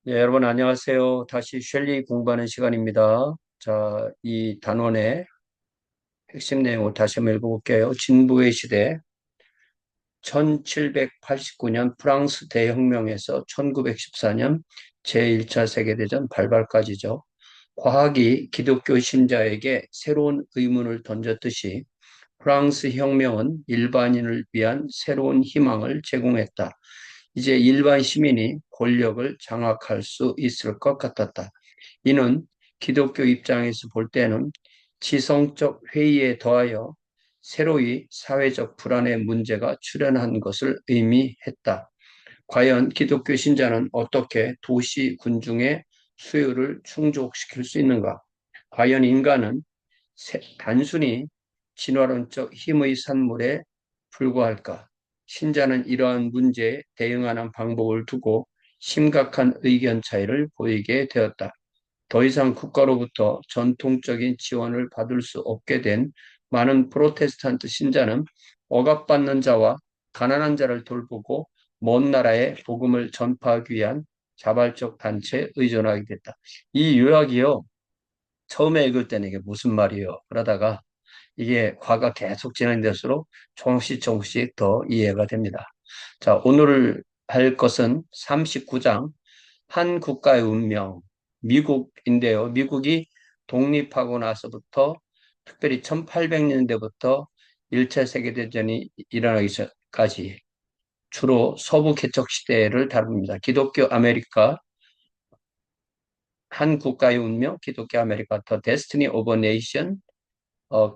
네, 여러분 안녕하세요. 다시 셸리 공부하는 시간입니다. 자, 이 단원의 핵심 내용을 다시 한번 읽어볼게요. 진보의 시대, 1789년 프랑스 대혁명에서 1914년 제1차 세계대전 발발까지죠. 과학이 기독교 신자에게 새로운 의문을 던졌듯이 프랑스 혁명은 일반인을 위한 새로운 희망을 제공했다. 이제 일반 시민이 권력을 장악할 수 있을 것 같았다. 이는 기독교 입장에서 볼 때는 지성적 회의에 더하여 새로이 사회적 불안의 문제가 출현한 것을 의미했다. 과연 기독교 신자는 어떻게 도시 군중의 수요를 충족시킬 수 있는가? 과연 인간은 단순히 진화론적 힘의 산물에 불과할까? 신자는 이러한 문제에 대응하는 방법을 두고 심각한 의견 차이를 보이게 되었다. 더 이상 국가로부터 전통적인 지원을 받을 수 없게 된 많은 프로테스탄트 신자는 억압받는 자와 가난한 자를 돌보고 먼 나라에 복음을 전파하기 위한 자발적 단체에 의존하게 됐다. 이 요약이요. 처음에 읽을 때는 이게 무슨 말이요? 그러다가 이게 과가 계속 진행될수록 조금씩 더 이해가 됩니다. 자, 오늘 할 것은 39장 한 국가의 운명, 미국인데요. 미국이 독립하고 나서부터 특별히 1800년대부터 1차 세계대전이 일어나기 전까지 주로 서부 개척 시대를 다룹니다. 기독교 아메리카, 한 국가의 운명, 기독교 아메리카, 더 데스티니 오브 네이션,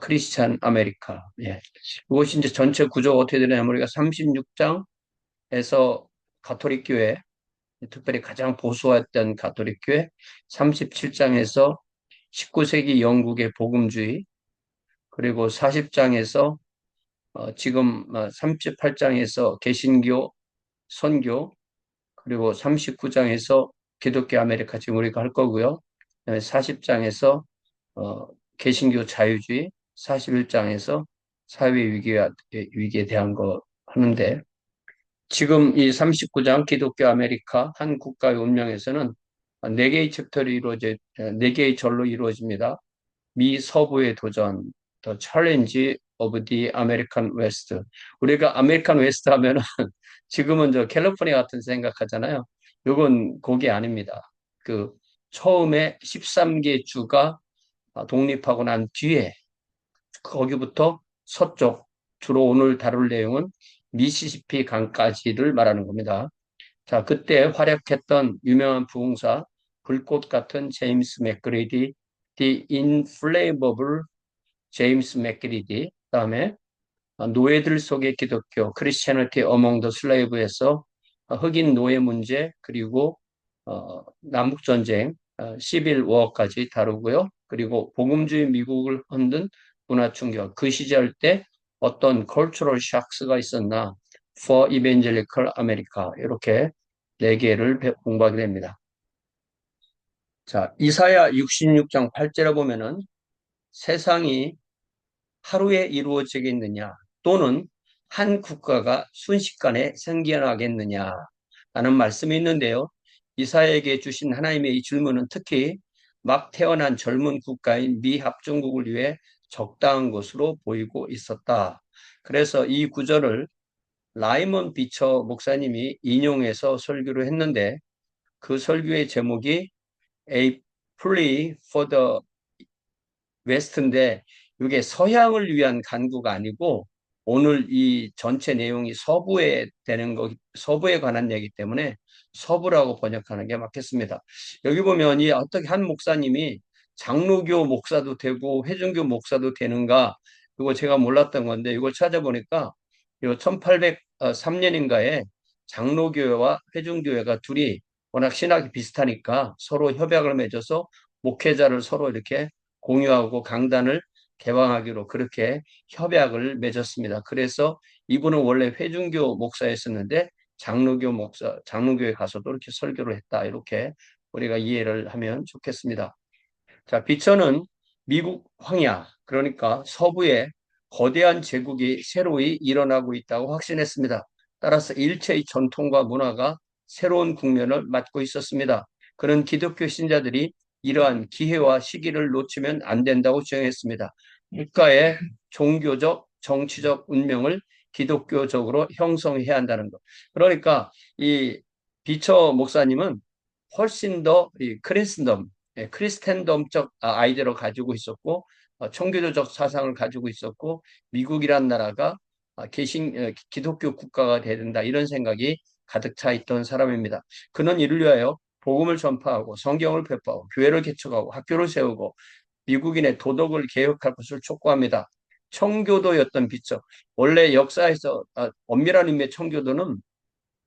크리스찬 아메리카. 예. 이것이 이제 전체 구조가 어떻게 되냐면 우리가 36장에서 가톨릭 교회, 특별히 가장 보수화했던 가톨릭 교회, 37장에서 19세기 영국의 복음주의, 그리고 40장에서 지금 38장에서 개신교, 선교, 그리고 39장에서 기독교 아메리카 지금 우리가 할 거고요. 40장에서 개신교 자유주의, 41장에서 사회 위기에 대한 거 하는데 지금 이 39장 기독교 아메리카 한 국가의 운명에서는 네 개의 챕터로 네 개의 절로 이루어집니다. 미 서부의 도전, The Challenge of the American West. 우리가 아메리칸 웨스트 하면은 지금은 저 캘리포니아 같은 생각하잖아요. 이건 그게 아닙니다. 그 처음에 13개 주가 독립하고 난 뒤에 거기부터 서쪽, 주로 오늘 다룰 내용은 미시시피 강까지를 말하는 겁니다. 자, 그때 활약했던 유명한 부흥사, 불꽃 같은 제임스 맥그리디, The Inflammable 제임스 맥그리디, 그다음에 노예들 속의 기독교, Christianity Among the Slaves에서 흑인 노예 문제, 그리고 남북전쟁, 시빌 워까지 다루고요. 그리고 복음주의 미국을 흔든 문화 충격, 그 시절 때 어떤 cultural shocks가 있었나, for evangelical America, 이렇게 네 개를 공부하게 됩니다. 자, 이사야 66장 8절에 보면은 세상이 하루에 이루어지겠느냐, 또는 한 국가가 순식간에 생겨나겠느냐, 라는 말씀이 있는데요. 이사야에게 주신 하나님의 이 질문은 특히 막 태어난 젊은 국가인 미 합중국을 위해 적당한 것으로 보이고 있었다. 그래서 이 구절을 라이먼 비처 목사님이 인용해서 설교를 했는데 그 설교의 제목이 A Plea for the 웨스트인데 이게 서양을 위한 간구가 아니고 오늘 이 전체 내용이 서부에 되는 거, 서부에 관한 얘기 때문에 서부라고 번역하는 게 맞겠습니다. 여기 보면 이 어떻게 한 목사님이 장로교 목사도 되고 회중교 목사도 되는가, 이거 제가 몰랐던 건데 이걸 찾아보니까 이 1803년인가에 장로교회와 회중교회가 둘이 워낙 신학이 비슷하니까 서로 협약을 맺어서 목회자를 서로 이렇게 공유하고 강단을 개방하기로 그렇게 협약을 맺었습니다. 그래서 이분은 원래 회중교 목사였었는데 장로교에 가서도 이렇게 설교를 했다. 이렇게 우리가 이해를 하면 좋겠습니다. 자, 비천은 미국 황야, 그러니까 서부에 거대한 제국이 새로이 일어나고 있다고 확신했습니다. 따라서 일체의 전통과 문화가 새로운 국면을 맞고 있었습니다. 그런 기독교 신자들이 이러한 기회와 시기를 놓치면 안 된다고 주장했습니다. 국가의 종교적, 정치적 운명을 기독교적으로 형성해야 한다는 것. 그러니까 이 비처 목사님은 훨씬 더 이 크리스덤, 크리스텐덤적 아이디어를 가지고 있었고, 청교도적 사상을 가지고 있었고, 미국이란 나라가 기독교 국가가 돼야 된다 이런 생각이 가득 차 있던 사람입니다. 그는 이를 위하여 복음을 전파하고 성경을 배포하고 교회를 개척하고 학교를 세우고 미국인의 도덕을 개혁할 것을 촉구합니다. 청교도였던 비처. 원래 역사에서 엄밀한 의미의 청교도는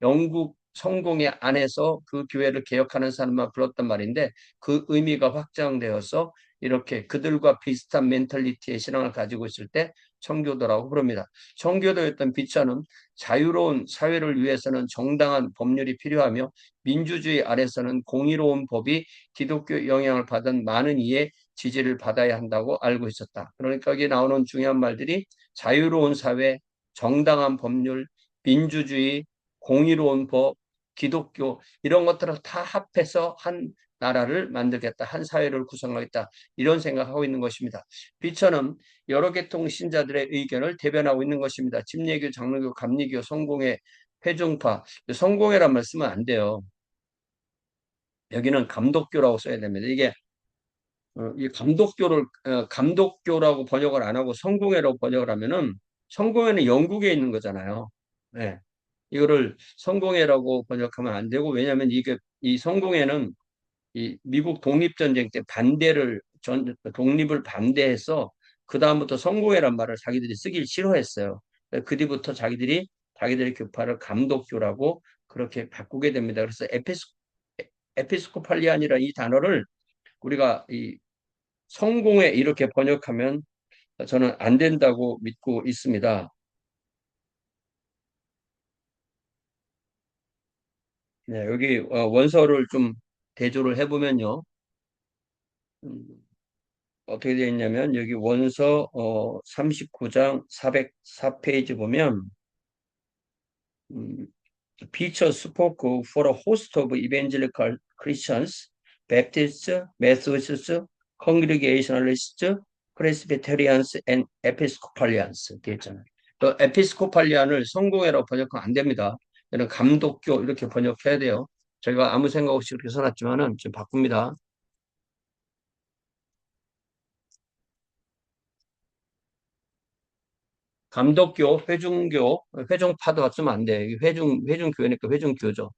영국 성공의 안에서 그 교회를 개혁하는 사람만 불렀단 말인데 그 의미가 확장되어서 이렇게 그들과 비슷한 멘탈리티의 신앙을 가지고 있을 때 청교도라고 부릅니다. 청교도였던 비처는 자유로운 사회를 위해서는 정당한 법률이 필요하며 민주주의 아래서는 공의로운 법이 기독교 영향을 받은 많은 이의 지지를 받아야 한다고 알고 있었다. 그러니까 여기 나오는 중요한 말들이 자유로운 사회, 정당한 법률, 민주주의, 공의로운 법, 기독교 이런 것들을 다 합해서 한 나라를 만들겠다. 한 사회를 구성하겠다. 이런 생각하고 있는 것입니다. 비처는 여러 계통 신자들의 의견을 대변하고 있는 것입니다. 침례교, 장로교, 감리교, 성공회, 회중파. 성공회란 말 쓰면 안 돼요. 여기는 감독교라고 써야 됩니다. 이게 이 감독교라고 번역을 안 하고 성공회라고 번역을 하면은 성공회는 영국에 있는 거잖아요. 네. 이거를 성공회라고 번역하면 안 되고 왜냐하면 이게 이 성공회는 이 미국 독립전쟁 때 독립을 반대해서 그 다음부터 성공회란 말을 자기들이 쓰길 싫어했어요. 그 뒤부터 자기들의 교파를 감독교라고 그렇게 바꾸게 됩니다. 그래서 에피스코팔리안이라는 이 단어를 우리가 이 성공회 이렇게 번역하면 저는 안 된다고 믿고 있습니다. 네, 여기 원서를 좀 대조를 해보면요. 음, 어떻게 되어 있냐면 여기 원서 39장 404페이지 보면 음, Preacher spoke for a host of evangelical Christians, Baptists, Methodists, Congregationalists, Presbyterians, and Episcopalians 되어 있잖아요. 에피스코팔리안을 성공회라고 번역하면 안 됩니다. 이런 감독교 이렇게 번역해야 돼요. 저희가 아무 생각 없이 이렇게 써놨지만은 좀 바꿉니다. 감독교, 회중교, 회중파도 쓰면 안 돼. 회중교회니까 회중교죠.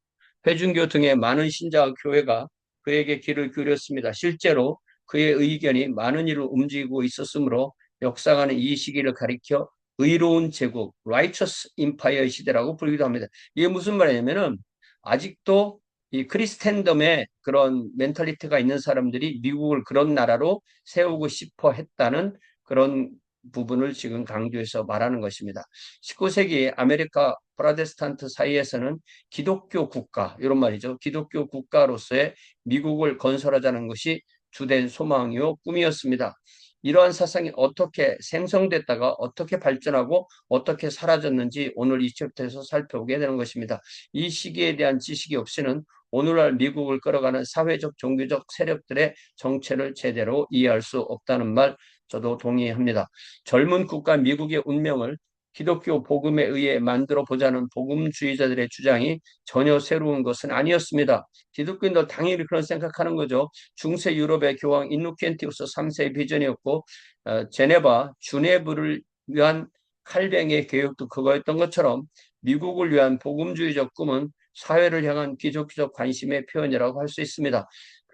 회중교 등의 많은 신자 교회가 그에게 귀를 기울였습니다. 실제로 그의 의견이 많은 일을 움직이고 있었으므로 역사가는 이 시기를 가리켜 의로운 제국, righteous empire 시대라고 부르기도 합니다. 이게 무슨 말이냐면은 아직도 이 크리스텐덤의 그런 멘탈리티가 있는 사람들이 미국을 그런 나라로 세우고 싶어 했다는 그런 부분을 지금 강조해서 말하는 것입니다. 19세기 아메리카 프로테스탄트 사이에서는 기독교 국가, 이런 말이죠. 기독교 국가로서의 미국을 건설하자는 것이 주된 소망이요, 꿈이었습니다. 이러한 사상이 어떻게 생성됐다가 어떻게 발전하고 어떻게 사라졌는지 오늘 이 챕터에서 살펴보게 되는 것입니다. 이 시기에 대한 지식이 없이는 오늘날 미국을 끌어가는 사회적, 종교적 세력들의 정체를 제대로 이해할 수 없다는 말 저도 동의합니다. 젊은 국가 미국의 운명을 기독교 복음에 의해 만들어 보자는 복음주의자들의 주장이 전혀 새로운 것은 아니었습니다. 기독교인들 당연히 그런 생각하는 거죠. 중세 유럽의 교황 인노켄티우스 3세의 비전이었고 주네브를 위한 칼뱅의 계획도 그거였던 것처럼 미국을 위한 복음주의적 꿈은 사회를 향한 기독교적 관심의 표현이라고 할 수 있습니다.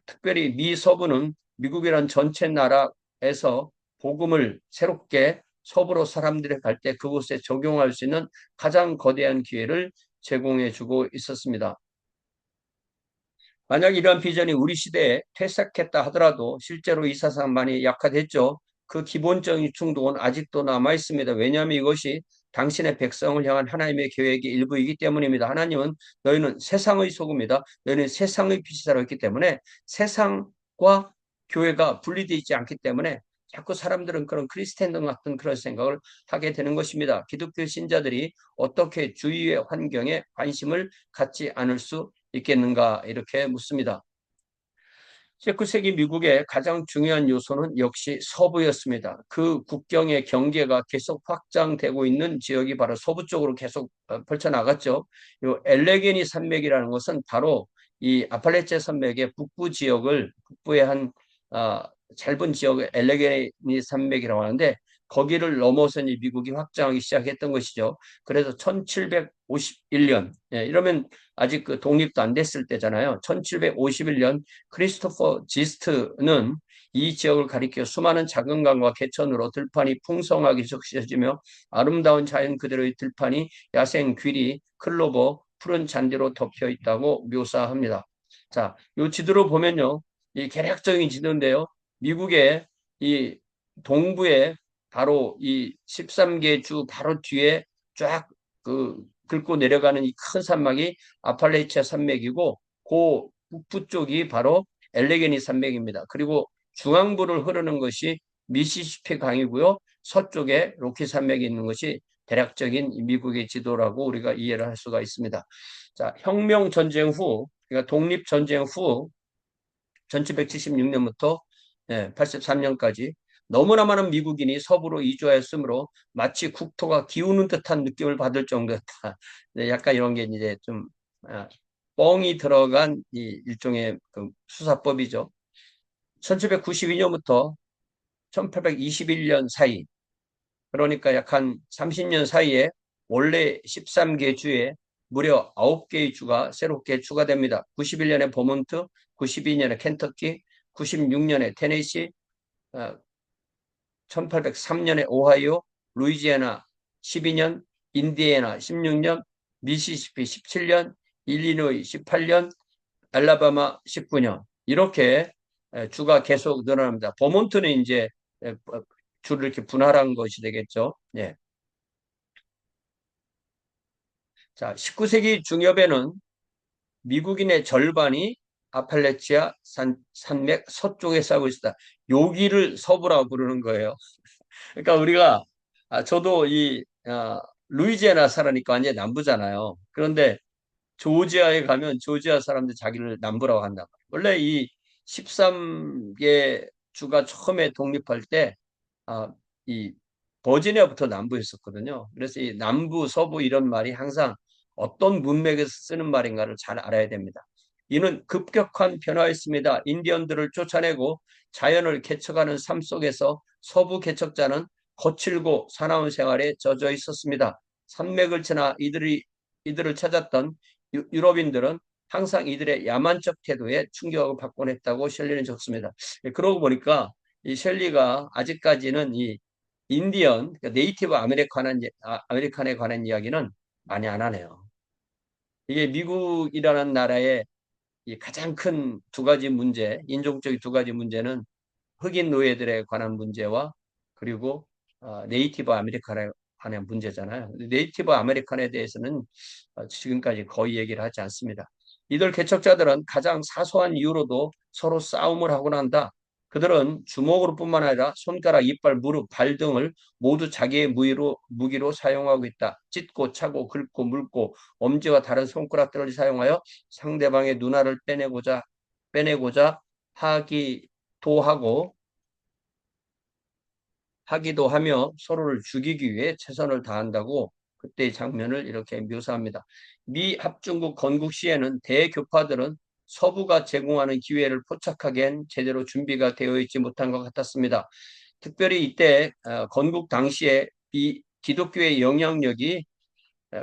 특별히 미 서부는 미국이란 전체 나라에서 복음을 새롭게 서부로 사람들이 갈 때 그곳에 적용할 수 있는 가장 거대한 기회를 제공해 주고 있었습니다. 만약 이러한 비전이 우리 시대에 퇴색했다 하더라도 실제로 이 사상 많이 약화됐죠. 그 기본적인 충동은 아직도 남아 있습니다. 왜냐하면 이것이 당신의 백성을 향한 하나님의 계획의 일부이기 때문입니다. 하나님은 너희는 세상의 소금이다. 너희는 세상의 빛이라고 했기 때문에 세상과 교회가 분리되어 있지 않기 때문에 자꾸 사람들은 그런 크리스텐덤 같은 그런 생각을 하게 되는 것입니다. 기독교 신자들이 어떻게 주위의 환경에 관심을 갖지 않을 수 있겠는가 이렇게 묻습니다. 19세기 미국의 가장 중요한 요소는 역시 서부였습니다. 그 국경의 경계가 계속 확장되고 있는 지역이 바로 서부 쪽으로 계속 펼쳐나갔죠. 이 엘레게니 산맥이라는 것은 바로 이 아팔레체 산맥의 북부 지역을 북부의 한 짧은 지역을 엘레게니 산맥이라고 하는데 거기를 넘어서 이 미국이 확장하기 시작했던 것이죠. 그래서 1751년, 이러면 아직 그 독립도 안 됐을 때잖아요. 1751년 크리스토퍼 지스트는 이 지역을 가리켜 수많은 작은 강과 개천으로 들판이 풍성하게 적셔지며 아름다운 자연 그대로의 들판이 야생 귀리, 클로버, 푸른 잔디로 덮여 있다고 묘사합니다. 자, 이 지도로 보면요. 이 개략적인 지도인데요. 미국의 이 동부에 바로 이 13개 주 바로 뒤에 쫙 그 긁고 내려가는 이 큰 산막이 아팔레치아 산맥이고 그 북부 쪽이 바로 엘레게니 산맥입니다. 그리고 중앙부를 흐르는 것이 미시시피 강이고요. 서쪽에 로키 산맥이 있는 것이 대략적인 미국의 지도라고 우리가 이해를 할 수가 있습니다. 자, 혁명 전쟁 후, 그러니까 독립 전쟁 후 1776년부터 83년까지 너무나 많은 미국인이 서부로 이주하였으므로 마치 국토가 기우는 듯한 느낌을 받을 정도였다. 네, 약간 이런 게 이제 좀 뻥이 들어간 이 일종의 그 수사법이죠. 1792년부터 1821년 사이, 그러니까 약 한 30년 사이에 원래 13개 주에 무려 9개의 주가 새롭게 추가됩니다. 91년에 버몬트, 92년에 켄터키, 96년에 테네시, 1803년에 오하이오, 루이지애나 12년, 인디애나 16년, 미시시피 17년, 일리노이 18년, 알라바마 19년 이렇게 주가 계속 늘어납니다. 버몬트는 이제 주를 이렇게 분할한 것이 되겠죠. 예. 자, 19세기 중엽에는 미국인의 절반이 아팔레치아 산맥 서쪽에 살고 있다. 여기를 서부라고 부르는 거예요. 그러니까 우리가 저도 이 루이지애나 살아니까 완전 남부잖아요. 그런데 조지아에 가면 조지아 사람들 자기를 남부라고 한다. 원래 이 13개 주가 처음에 독립할 때, 이 버지니아부터 남부였었거든요. 그래서 이 남부, 서부 이런 말이 항상 어떤 문맥에서 쓰는 말인가를 잘 알아야 됩니다. 이는 급격한 변화였습니다. 인디언들을 쫓아내고 자연을 개척하는 삶 속에서 서부 개척자는 거칠고 사나운 생활에 젖어 있었습니다. 산맥을 지나 이들을 찾았던 유럽인들은 항상 이들의 야만적 태도에 충격을 받곤 했다고 셸리는 적습니다. 그러고 보니까 이 셸리가 아직까지는 이 인디언, 그러니까 네이티브 아메리칸에 관한 이야기는 많이 안 하네요. 이게 미국이라는 나라의 이 가장 큰 두 가지 문제, 인종적인 두 가지 문제는 흑인 노예들에 관한 문제와 그리고 네이티브 아메리칸에 관한 문제잖아요. 네이티브 아메리칸에 대해서는 지금까지 거의 얘기를 하지 않습니다. 이들 개척자들은 가장 사소한 이유로도 서로 싸움을 하곤 한다. 그들은 주먹으로 뿐만 아니라 손가락, 이빨, 무릎, 발 등을 모두 자기의 무기로 사용하고 있다. 찢고 차고 긁고 물고 엄지와 다른 손가락들을 사용하여 상대방의 눈알을 빼내고자 하기도 하며 서로를 죽이기 위해 최선을 다한다고 그때의 장면을 이렇게 묘사합니다. 미 합중국 건국 시에는 대교파들은 서부가 제공하는 기회를 포착하기엔 제대로 준비가 되어 있지 못한 것 같았습니다. 특별히 이때 건국 당시에 이 기독교의 영향력이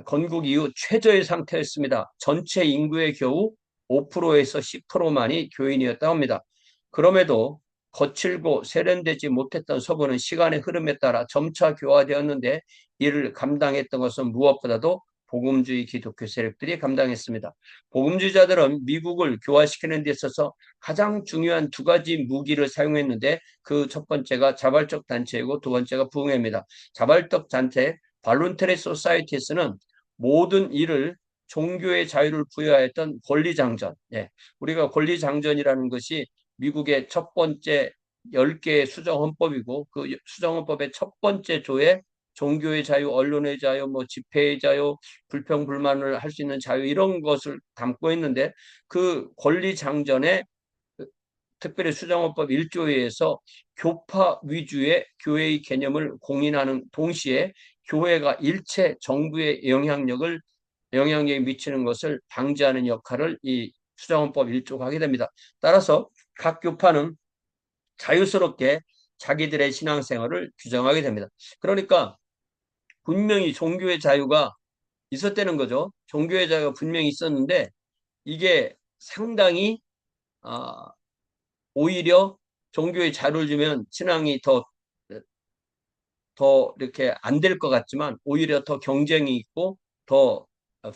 건국 이후 최저의 상태였습니다. 전체 인구의 겨우 5%에서 10%만이 교인이었다고 합니다. 그럼에도 거칠고 세련되지 못했던 서부는 시간의 흐름에 따라 점차 교화되었는데 이를 감당했던 것은 무엇보다도 복음주의 기독교 세력들이 감당했습니다. 복음주의자들은 미국을 교화시키는 데 있어서 가장 중요한 두 가지 무기를 사용했는데 그 첫 번째가 자발적 단체이고 두 번째가 부흥회입니다. 자발적 단체 발룬테리 소사이티에서는 모든 일을 종교의 자유를 부여하였던 권리장전. 예. 우리가 권리장전이라는 것이 미국의 첫 번째 10개의 수정헌법이고 그 수정헌법의 첫 번째 조에 종교의 자유, 언론의 자유, 뭐 집회의 자유, 불평 불만을 할 수 있는 자유 이런 것을 담고 있는데 그 권리장전의 특별히 수정헌법 1조에서 교파 위주의 교회의 개념을 공인하는 동시에 교회가 일체 정부의 영향력에 미치는 것을 방지하는 역할을 이 수정헌법 1조가 하게 됩니다. 따라서 각 교파는 자유스럽게 자기들의 신앙생활을 규정하게 됩니다. 그러니까 분명히 종교의 자유가 있었다는 거죠. 종교의 자유가 분명히 있었는데 이게 상당히 오히려 종교의 자유를 주면 신앙이 더 이렇게 안 될 것 같지만 오히려 더 경쟁이 있고 더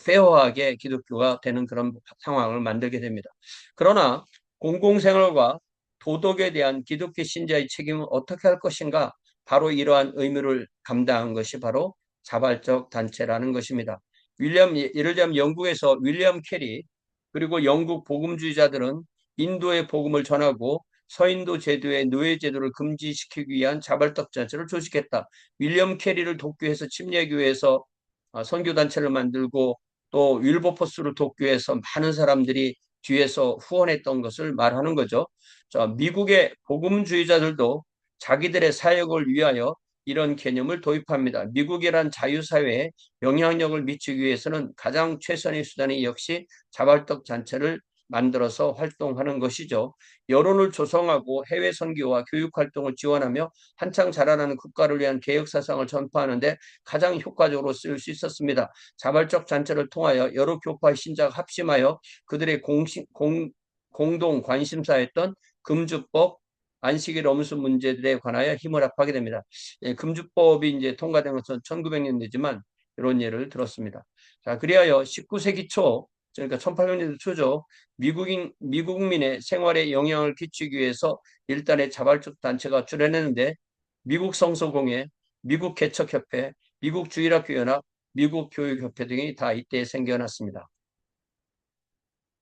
페어하게 기독교가 되는 그런 상황을 만들게 됩니다. 그러나 공공생활과 도덕에 대한 기독교 신자의 책임은 어떻게 할 것인가? 바로 이러한 의무를 감당한 것이 바로 자발적 단체라는 것입니다. 예를 들면 영국에서 윌리엄 캐리 그리고 영국 복음주의자들은 인도의 복음을 전하고 서인도 제도의 노예 제도를 금지시키기 위한 자발적 단체를 조직했다. 윌리엄 캐리를 독교해서 침례교회에서 선교단체를 만들고 또 윌버포스를 독교해서 많은 사람들이 뒤에서 후원했던 것을 말하는 거죠. 자, 미국의 복음주의자들도 자기들의 사역을 위하여 이런 개념을 도입합니다. 미국이란 자유사회에 영향력을 미치기 위해서는 가장 최선의 수단이 역시 자발적 단체를 만들어서 활동하는 것이죠. 여론을 조성하고 해외 선교와 교육 활동을 지원하며 한창 자라나는 국가를 위한 개혁 사상을 전파하는데 가장 효과적으로 쓰일 수 있었습니다. 자발적 단체를 통하여 여러 교파의 신자가 합심하여 그들의 공동 관심사였던 금주법, 안식일 엄수 문제들에 관하여 힘을 합하게 됩니다. 예, 금주법이 이제 통과된 것은 1900년대지만 이런 예를 들었습니다. 자, 그리하여 19세기 초, 그러니까 1800년대 초죠. 미국민의 생활에 영향을 끼치기 위해서 일단의 자발적 단체가 출현했는데 미국 성서공회, 미국 개척협회, 미국 주일학교연합, 미국 교육협회 등이 다 이때 생겨났습니다.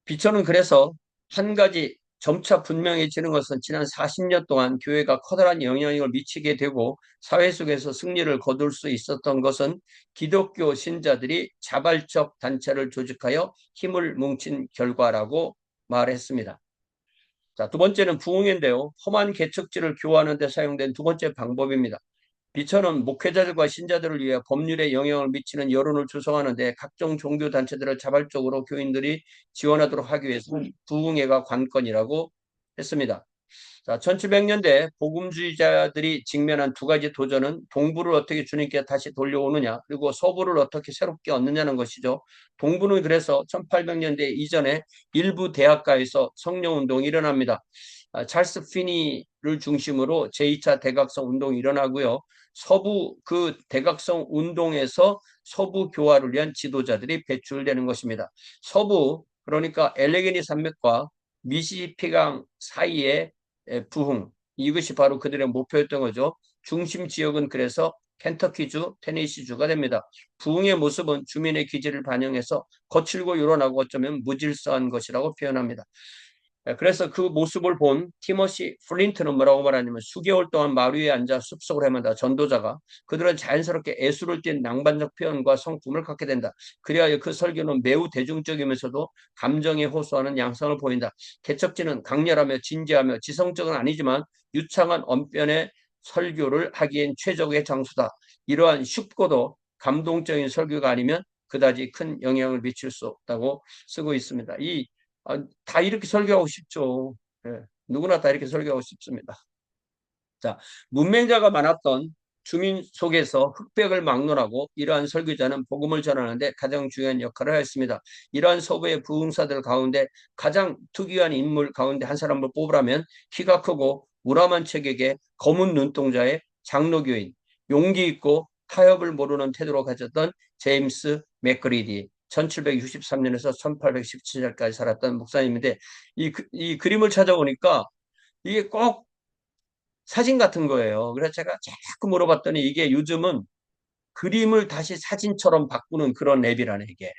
비천은 그래서 한 가지 점차 분명해지는 것은 지난 40년 동안 교회가 커다란 영향력을 미치게 되고 사회 속에서 승리를 거둘 수 있었던 것은 기독교 신자들이 자발적 단체를 조직하여 힘을 뭉친 결과라고 말했습니다. 자, 두 번째는 부흥회인데요. 험한 개척지를 교화하는 데 사용된 두 번째 방법입니다. 비천은 목회자들과 신자들을 위해 법률에 영향을 미치는 여론을 조성하는데 각종 종교단체들을 자발적으로 교인들이 지원하도록 하기 위해서 부흥회가 관건이라고 했습니다. 자, 1700년대 복음주의자들이 직면한 두 가지 도전은 동부를 어떻게 주님께 다시 돌려오느냐 그리고 서부를 어떻게 새롭게 얻느냐는 것이죠. 동부는 그래서 1800년대 이전에 일부 대학가에서 성령운동이 일어납니다. 찰스 피니를 중심으로 제2차 대각성 운동이 일어나고요. 서부 그 대각성 운동에서 서부 교화를 위한 지도자들이 배출되는 것입니다. 서부 그러니까 엘레게니 산맥과 미시시피강 사이의 부흥 이것이 바로 그들의 목표였던 거죠. 중심 지역은 그래서 켄터키주, 테네시주가 됩니다. 부흥의 모습은 주민의 기질을 반영해서 거칠고 요란하고 어쩌면 무질서한 것이라고 표현합니다. 그래서 그 모습을 본 티머시 플린트는 뭐라고 말하냐면 수개월 동안 마루 위에 앉아 숲속을 헤맨다. 전도자가 그들은 자연스럽게 애수를 띤 낭만적 표현과 성품을 갖게 된다. 그리하여 그 설교는 매우 대중적이면서도 감정에 호소하는 양상을 보인다. 개척지는 강렬하며 진지하며 지성적은 아니지만 유창한 언변의 설교를 하기엔 최적의 장소다. 이러한 쉽고도 감동적인 설교가 아니면 그다지 큰 영향을 미칠 수 없다고 쓰고 있습니다. 다 이렇게 설교하고 싶죠. 예, 누구나 다 이렇게 설교하고 싶습니다. 자, 문맹자가 많았던 주민 속에서 흑백을 막론하고 이러한 설교자는 복음을 전하는데 가장 중요한 역할을 하였습니다. 이러한 서부의 부흥사들 가운데 가장 특이한 인물 가운데 한 사람을 뽑으라면 키가 크고 우람한 체격의 검은 눈동자의 장로교인, 용기 있고 타협을 모르는 태도로 가졌던 제임스 맥그리디, 1763년에서 1817년까지 살았던 목사님인데 이 그림을 찾아보니까 이게 꼭 사진 같은 거예요. 그래서 제가 자꾸 물어봤더니 이게 요즘은 그림을 다시 사진처럼 바꾸는 그런 앱이라네, 이게.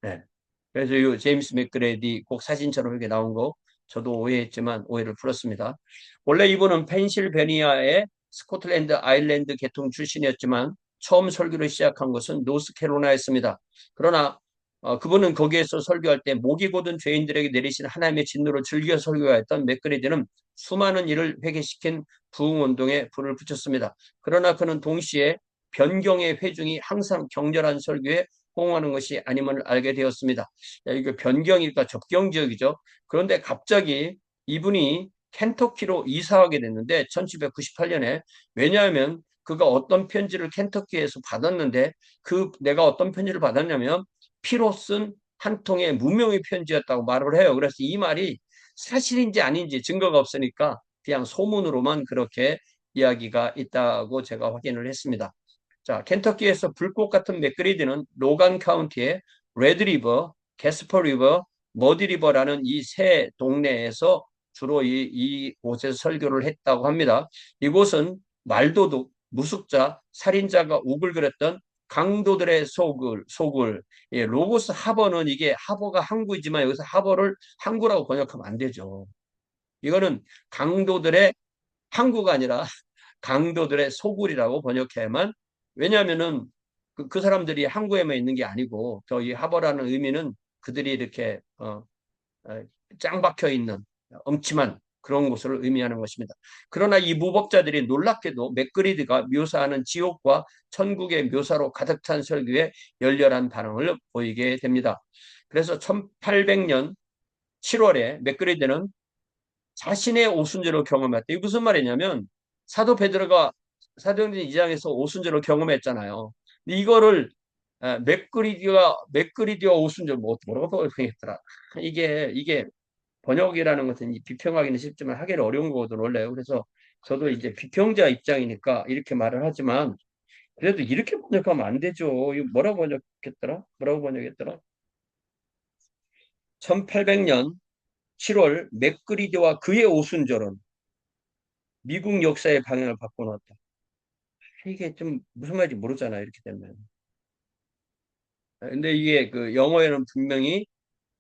네. 그래서 이 제임스 맥그레디 꼭 사진처럼 이렇게 나온 거 저도 오해했지만 오해를 풀었습니다. 원래 이분은 펜실베니아의 스코틀랜드 아일랜드 계통 출신이었지만 처음 설교를 시작한 것은 노스캐롤라이나였습니다. 그러나 그분은 거기에서 설교할 때 목이 곧은 죄인들에게 내리신 하나님의 진노를 즐겨 설교하였던 맥그리드는 수많은 이를 회개시킨 부흥운동에 불을 붙였습니다. 그러나 그는 동시에 변경의 회중이 항상 격렬한 설교에 호응하는 것이 아님을 알게 되었습니다. 야, 이거 변경일까 접경지역이죠. 그런데 갑자기 이분이 켄터키로 이사하게 됐는데 1798년에 왜냐하면 그가 어떤 편지를 켄터키에서 받았는데 내가 어떤 편지를 받았냐면 피로 쓴 한 통의 무명의 편지였다고 말을 해요. 그래서 이 말이 사실인지 아닌지 증거가 없으니까 그냥 소문으로만 그렇게 이야기가 있다고 제가 확인을 했습니다. 자, 켄터키에서 불꽃 같은 맥그리드는 로간 카운티의 레드리버, 게스퍼 리버, 머디 리버라는 이 세 동네에서 주로 이곳에서 설교를 했다고 합니다. 이곳은 말도둑, 무숙자, 살인자가 우글거렸던 강도들의 소굴. 예, 로고스 하버는 이게 하버가 항구이지만 여기서 하버를 항구라고 번역하면 안 되죠. 이거는 강도들의 항구가 아니라 강도들의 소굴이라고 번역해야만 왜냐하면은 그 사람들이 항구에만 있는 게 아니고 이 하버라는 의미는 그들이 이렇게 어, 짱 박혀 있는 엄침한 그런 곳을 의미하는 것입니다. 그러나 이 무법자들이 놀랍게도 맥그리드가 묘사하는 지옥과 천국의 묘사로 가득 찬 설교에 열렬한 반응을 보이게 됩니다. 그래서 1800년 7월에 맥그리드는 자신의 오순절을 경험했다. 이게 무슨 말이냐면 사도 베드로가 사도행전 2장에서 오순절을 경험했잖아요. 이거를 맥그리디와 오순절 뭐라고 번역했더라. 이게 번역이라는 것은 비평하기는 쉽지만 하기는 어려운 거거든 원래요. 그래서 저도 이제 비평자 입장이니까 이렇게 말을 하지만 그래도 이렇게 번역하면 안 되죠. 이거 뭐라고 번역했더라? 뭐라고 번역했더라? 1800년 7월 맥그리드와 그의 오순절은 미국 역사의 방향을 바꿔놓았다. 이게 좀 무슨 말인지 모르잖아요. 이렇게 되면. 근데 이게 그 영어에는 분명히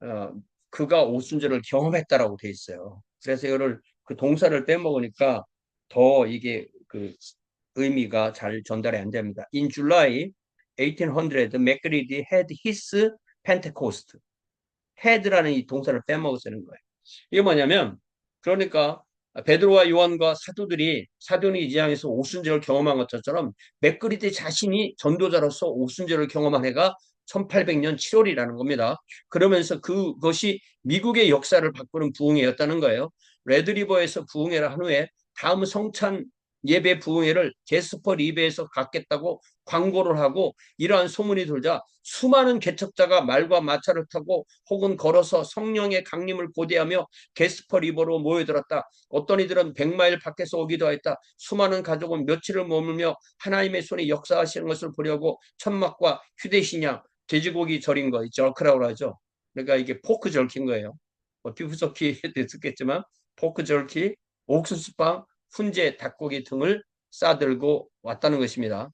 어, 그가 오순절을 경험했다라고 돼 있어요. 그래서 이거를 그 동사를 빼먹으니까 더 이게 그 의미가 잘 전달이 안 됩니다. In July 1800, MacReady had his Pentecost. had라는 이 동사를 빼먹어 쓰는 거예요. 이게 뭐냐면 그러니까 베드로와 요한과 사도들이 사도행전 2장에서 오순절을 경험한 것처럼 맥그리드 자신이 전도자로서 오순절을 경험한 해가 1800년 7월이라는 겁니다. 그러면서 그것이 미국의 역사를 바꾸는 부흥회였다는 거예요. 레드리버에서 부흥회를 한 후에 다음 성찬 예배 부흥회를 게스퍼 리베에서 갖겠다고 광고를 하고 이러한 소문이 돌자 수많은 개척자가 말과 마차를 타고 혹은 걸어서 성령의 강림을 고대하며 게스퍼 리버로 모여들었다. 어떤 이들은 100마일 밖에서 오기도 했다. 수많은 가족은 며칠을 머물며 하나님의 손이 역사하시는 것을 보려고 천막과 휴대신양, 돼지고기 절인 거, 절크라고 하죠. 그러니까 이게 포크 절킨 거예요. 비프 저키도 있었겠지만 포크 절키, 옥수수빵, 훈제, 닭고기 등을 싸들고 왔다는 것입니다.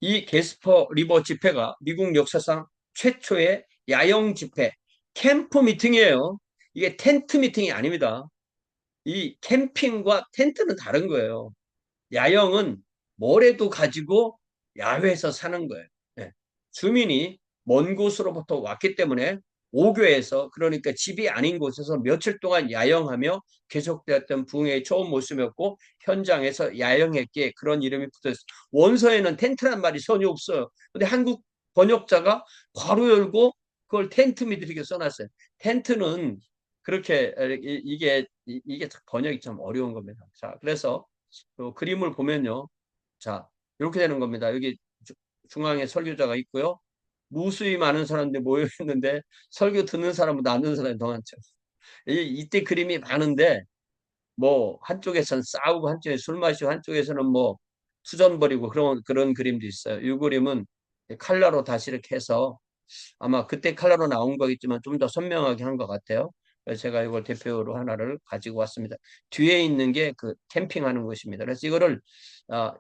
이 게스퍼 리버 집회가 미국 역사상 최초의 야영 집회, 캠프 미팅이에요. 이게 텐트 미팅이 아닙니다. 이 캠핑과 텐트는 다른 거예요. 야영은 뭐래도 가지고 야외에서 사는 거예요. 예. 주민이 먼 곳으로부터 왔기 때문에 오교에서 그러니까 집이 아닌 곳에서 며칠 동안 야영하며 계속되었던 부흥의 처음 모습이었고 현장에서 야영했기에 그런 이름이 붙어있어요. 원서에는 텐트란 말이 전혀 없어요. 근데 한국 번역자가 괄호 열고 그걸 텐트 밑이렇게 써놨어요. 텐트는 그렇게 이게 번역이 좀 어려운 겁니다. 자, 그래서 그림을 보면요. 자, 이렇게 되는 겁니다. 여기 중앙에 설교자가 있고요. 무수히 많은 사람들이 모여 있는데 설교 듣는 사람보다 안 듣는 사람이 더 많죠. 이때 그림이 많은데 뭐 한쪽에서는 싸우고 한쪽에 술 마시고 한쪽에서는 뭐 투전 벌이고 그런 그림도 있어요. 이 그림은 칼라로 다시 이렇게 해서 아마 그때 칼라로 나온 거겠지만 좀 더 선명하게 한 것 같아요. 그래서 제가 이걸 대표로 하나를 가지고 왔습니다. 뒤에 있는 게 그 캠핑하는 것입니다. 그래서 이거를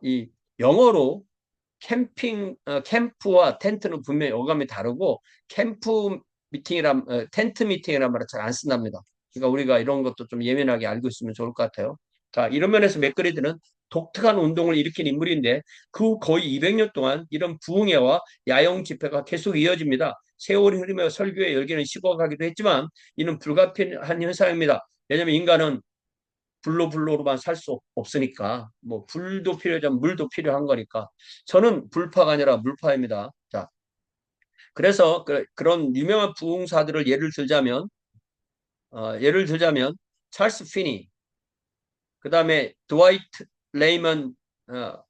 이 영어로 캠프와 텐트는 분명히 어감이 다르고 텐트 미팅이란 말을 잘 안 쓴답니다. 그러니까 우리가 이런 것도 좀 예민하게 알고 있으면 좋을 것 같아요. 자, 이런 면에서 맥그리드는 독특한 운동을 일으킨 인물인데 그 거의 200년 동안 이런 부흥회와 야영 집회가 계속 이어집니다. 세월이 흐르며 설교의 열기는 식어가기도 했지만 이는 불가피한 현상입니다. 왜냐하면 인간은 불로만 살 수 없으니까 뭐 불도 필요하지만 물도 필요한 거니까 저는 불파가 아니라 물파입니다. 자, 그래서 런 유명한 부흥사들을 예를 들자면 찰스 피니, 그 다음에 레이먼, 어,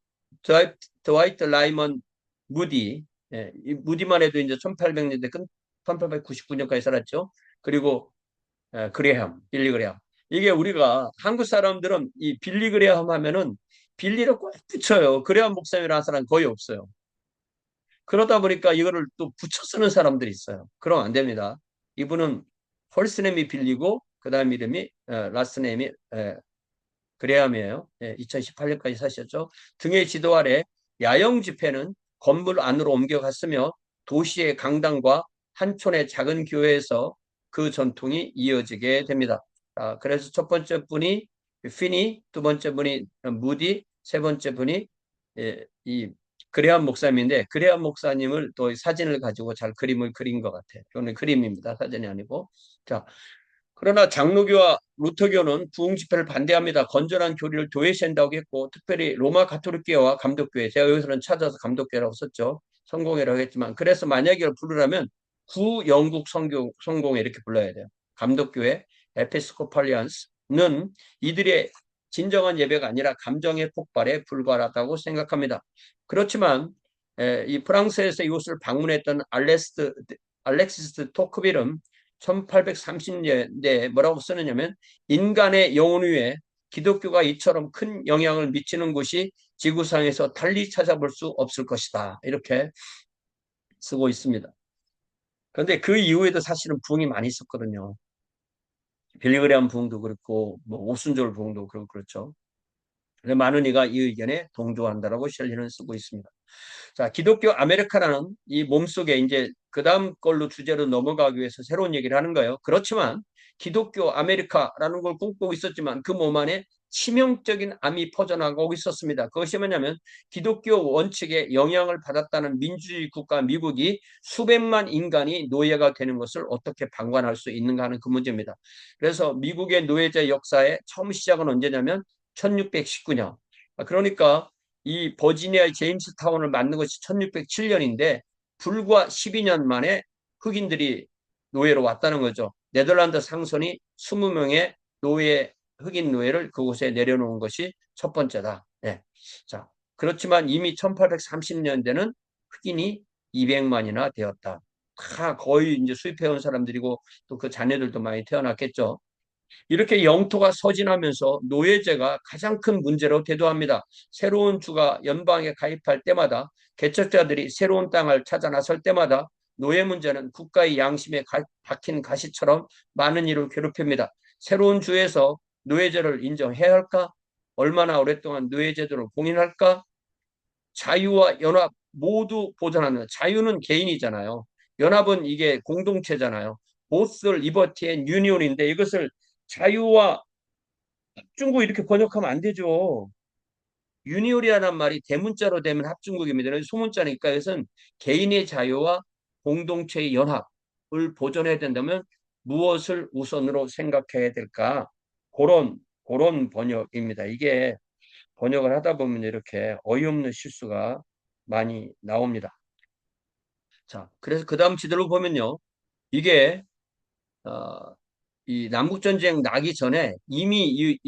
드와이트 라이먼 무디, 예, 이 무디만 해도 이제 1800년대 끝, 1899년까지 살았죠. 그리고 빌리 그레함. 이게 우리가 한국 사람들은 이 빌리 그레함 하면은 빌리를 꼭 붙여요. 그레함 목사님이라는 사람 거의 없어요. 그러다 보니까 이거를 또 붙여 쓰는 사람들이 있어요. 그럼 안 됩니다. 이분은 펄스네임이 빌리고 그 다음 이름이 라스네임이 그레함이에요. 2018년까지 사셨죠. 등의 지도 아래 야영 집회는 건물 안으로 옮겨갔으며 도시의 강당과 한촌의 작은 교회에서 그 전통이 이어지게 됩니다. 그래서 첫 번째 분이 피니, 두 번째 분이 무디, 세 번째 분이 이 그레함 목사님인데 그레함 목사님을 또 사진을 가지고 잘 그림을 그린 것 같아요. 이거는 그림입니다. 사진이 아니고. 자, 그러나 장로교와 루터교는 부흥 집회를 반대합니다. 건전한 교리를 도외시한다고 했고 특별히 로마 가톨릭교와 감독교회, 제가 여기서는 찾아서 감독교회라고 썼죠. 성공회라고 했지만 그래서 만약에 이걸 부르라면 구영국 성공회 이렇게 불러야 돼요. 감독교회, 에피스코팔리안스는 이들의 진정한 예배가 아니라 감정의 폭발에 불과하다고 생각합니다. 그렇지만 이 프랑스에서 이곳을 방문했던 알렉시스 토크빌은 1830년대에 뭐라고 쓰느냐면 인간의 영혼 위에 기독교가 이처럼 큰 영향을 미치는 곳이 지구상에서 달리 찾아볼 수 없을 것이다. 이렇게 쓰고 있습니다. 그런데 그 이후에도 사실은 부흥이 많이 있었거든요. 빌리그레암 부흥도 그렇고 뭐 오순절 부흥도 그렇고 그렇죠. 많은 이가 이 의견에 동조한다라고 셸리는 쓰고 있습니다. 자, 기독교 아메리카라는 이 몸속에 이제 그 다음 걸로 주제로 넘어가기 위해서 새로운 얘기를 하는 거예요. 그렇지만 기독교 아메리카라는 걸 꿈꾸고 있었지만 그 몸 안에 치명적인 암이 퍼져나가고 있었습니다. 그것이 뭐냐면 기독교 원칙에 영향을 받았다는 민주주의 국가 미국이 수백만 인간이 노예가 되는 것을 어떻게 방관할 수 있는가 하는 그 문제입니다. 그래서 미국의 노예제 역사의 처음 시작은 언제냐면 1619년. 그러니까 이 버지니아의 제임스타운을 만든 것이 1607년인데 불과 12년 만에 흑인들이 노예로 왔다는 거죠. 네덜란드 상선이 20명의 흑인 노예를 그곳에 내려놓은 것이 첫 번째다. 네. 자, 그렇지만 이미 1830년대는 흑인이 200만이나 되었다. 다 거의 이제 수입해온 사람들이고 또 그 자녀들도 많이 태어났겠죠. 이렇게 영토가 서진하면서 노예제가 가장 큰 문제로 대두합니다. 새로운 주가 연방에 가입할 때마다 개척자들이 새로운 땅을 찾아 나설 때마다 노예 문제는 국가의 양심에 박힌 가시처럼 많은 이를 괴롭힙니다. 새로운 주에서 노예제를 인정해야 할까? 얼마나 오랫동안 노예제도를 봉인할까? 자유와 연합 모두 보존하는 자유는 개인이잖아요. 연합은 이게 공동체잖아요. Both liberty and union인데 이것을 자유와 합중국 이렇게 번역하면 안 되죠. 유니온이라는 말이 대문자로 되면 합중국입니다. 소문자니까 이것은 개인의 자유와 공동체의 연합을 보존해야 된다면 무엇을 우선으로 생각해야 될까? 그런 번역입니다. 이게 번역을 하다 보면 이렇게 어이없는 실수가 많이 나옵니다. 자, 그래서 그 다음 지도를 보면요. 이게 어, 이 남북전쟁 나기 전에 이미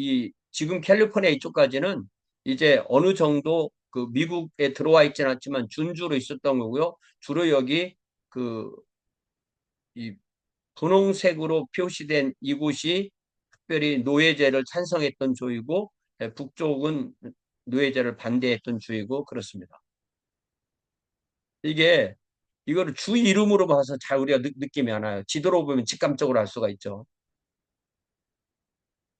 지금 캘리포니아 이쪽까지는 이제 어느 정도 그 미국에 들어와 있지는 않지만 준주로 있었던 거고요. 주로 여기 그 이 분홍색으로 표시된 이곳이 특별히 노예제를 찬성했던 주이고 북쪽은 노예제를 반대했던 주이고 그렇습니다. 이게 이거를 주 이름으로 봐서 잘 우리가 느낌이 안 와요. 지도로 보면 직감적으로 알 수가 있죠.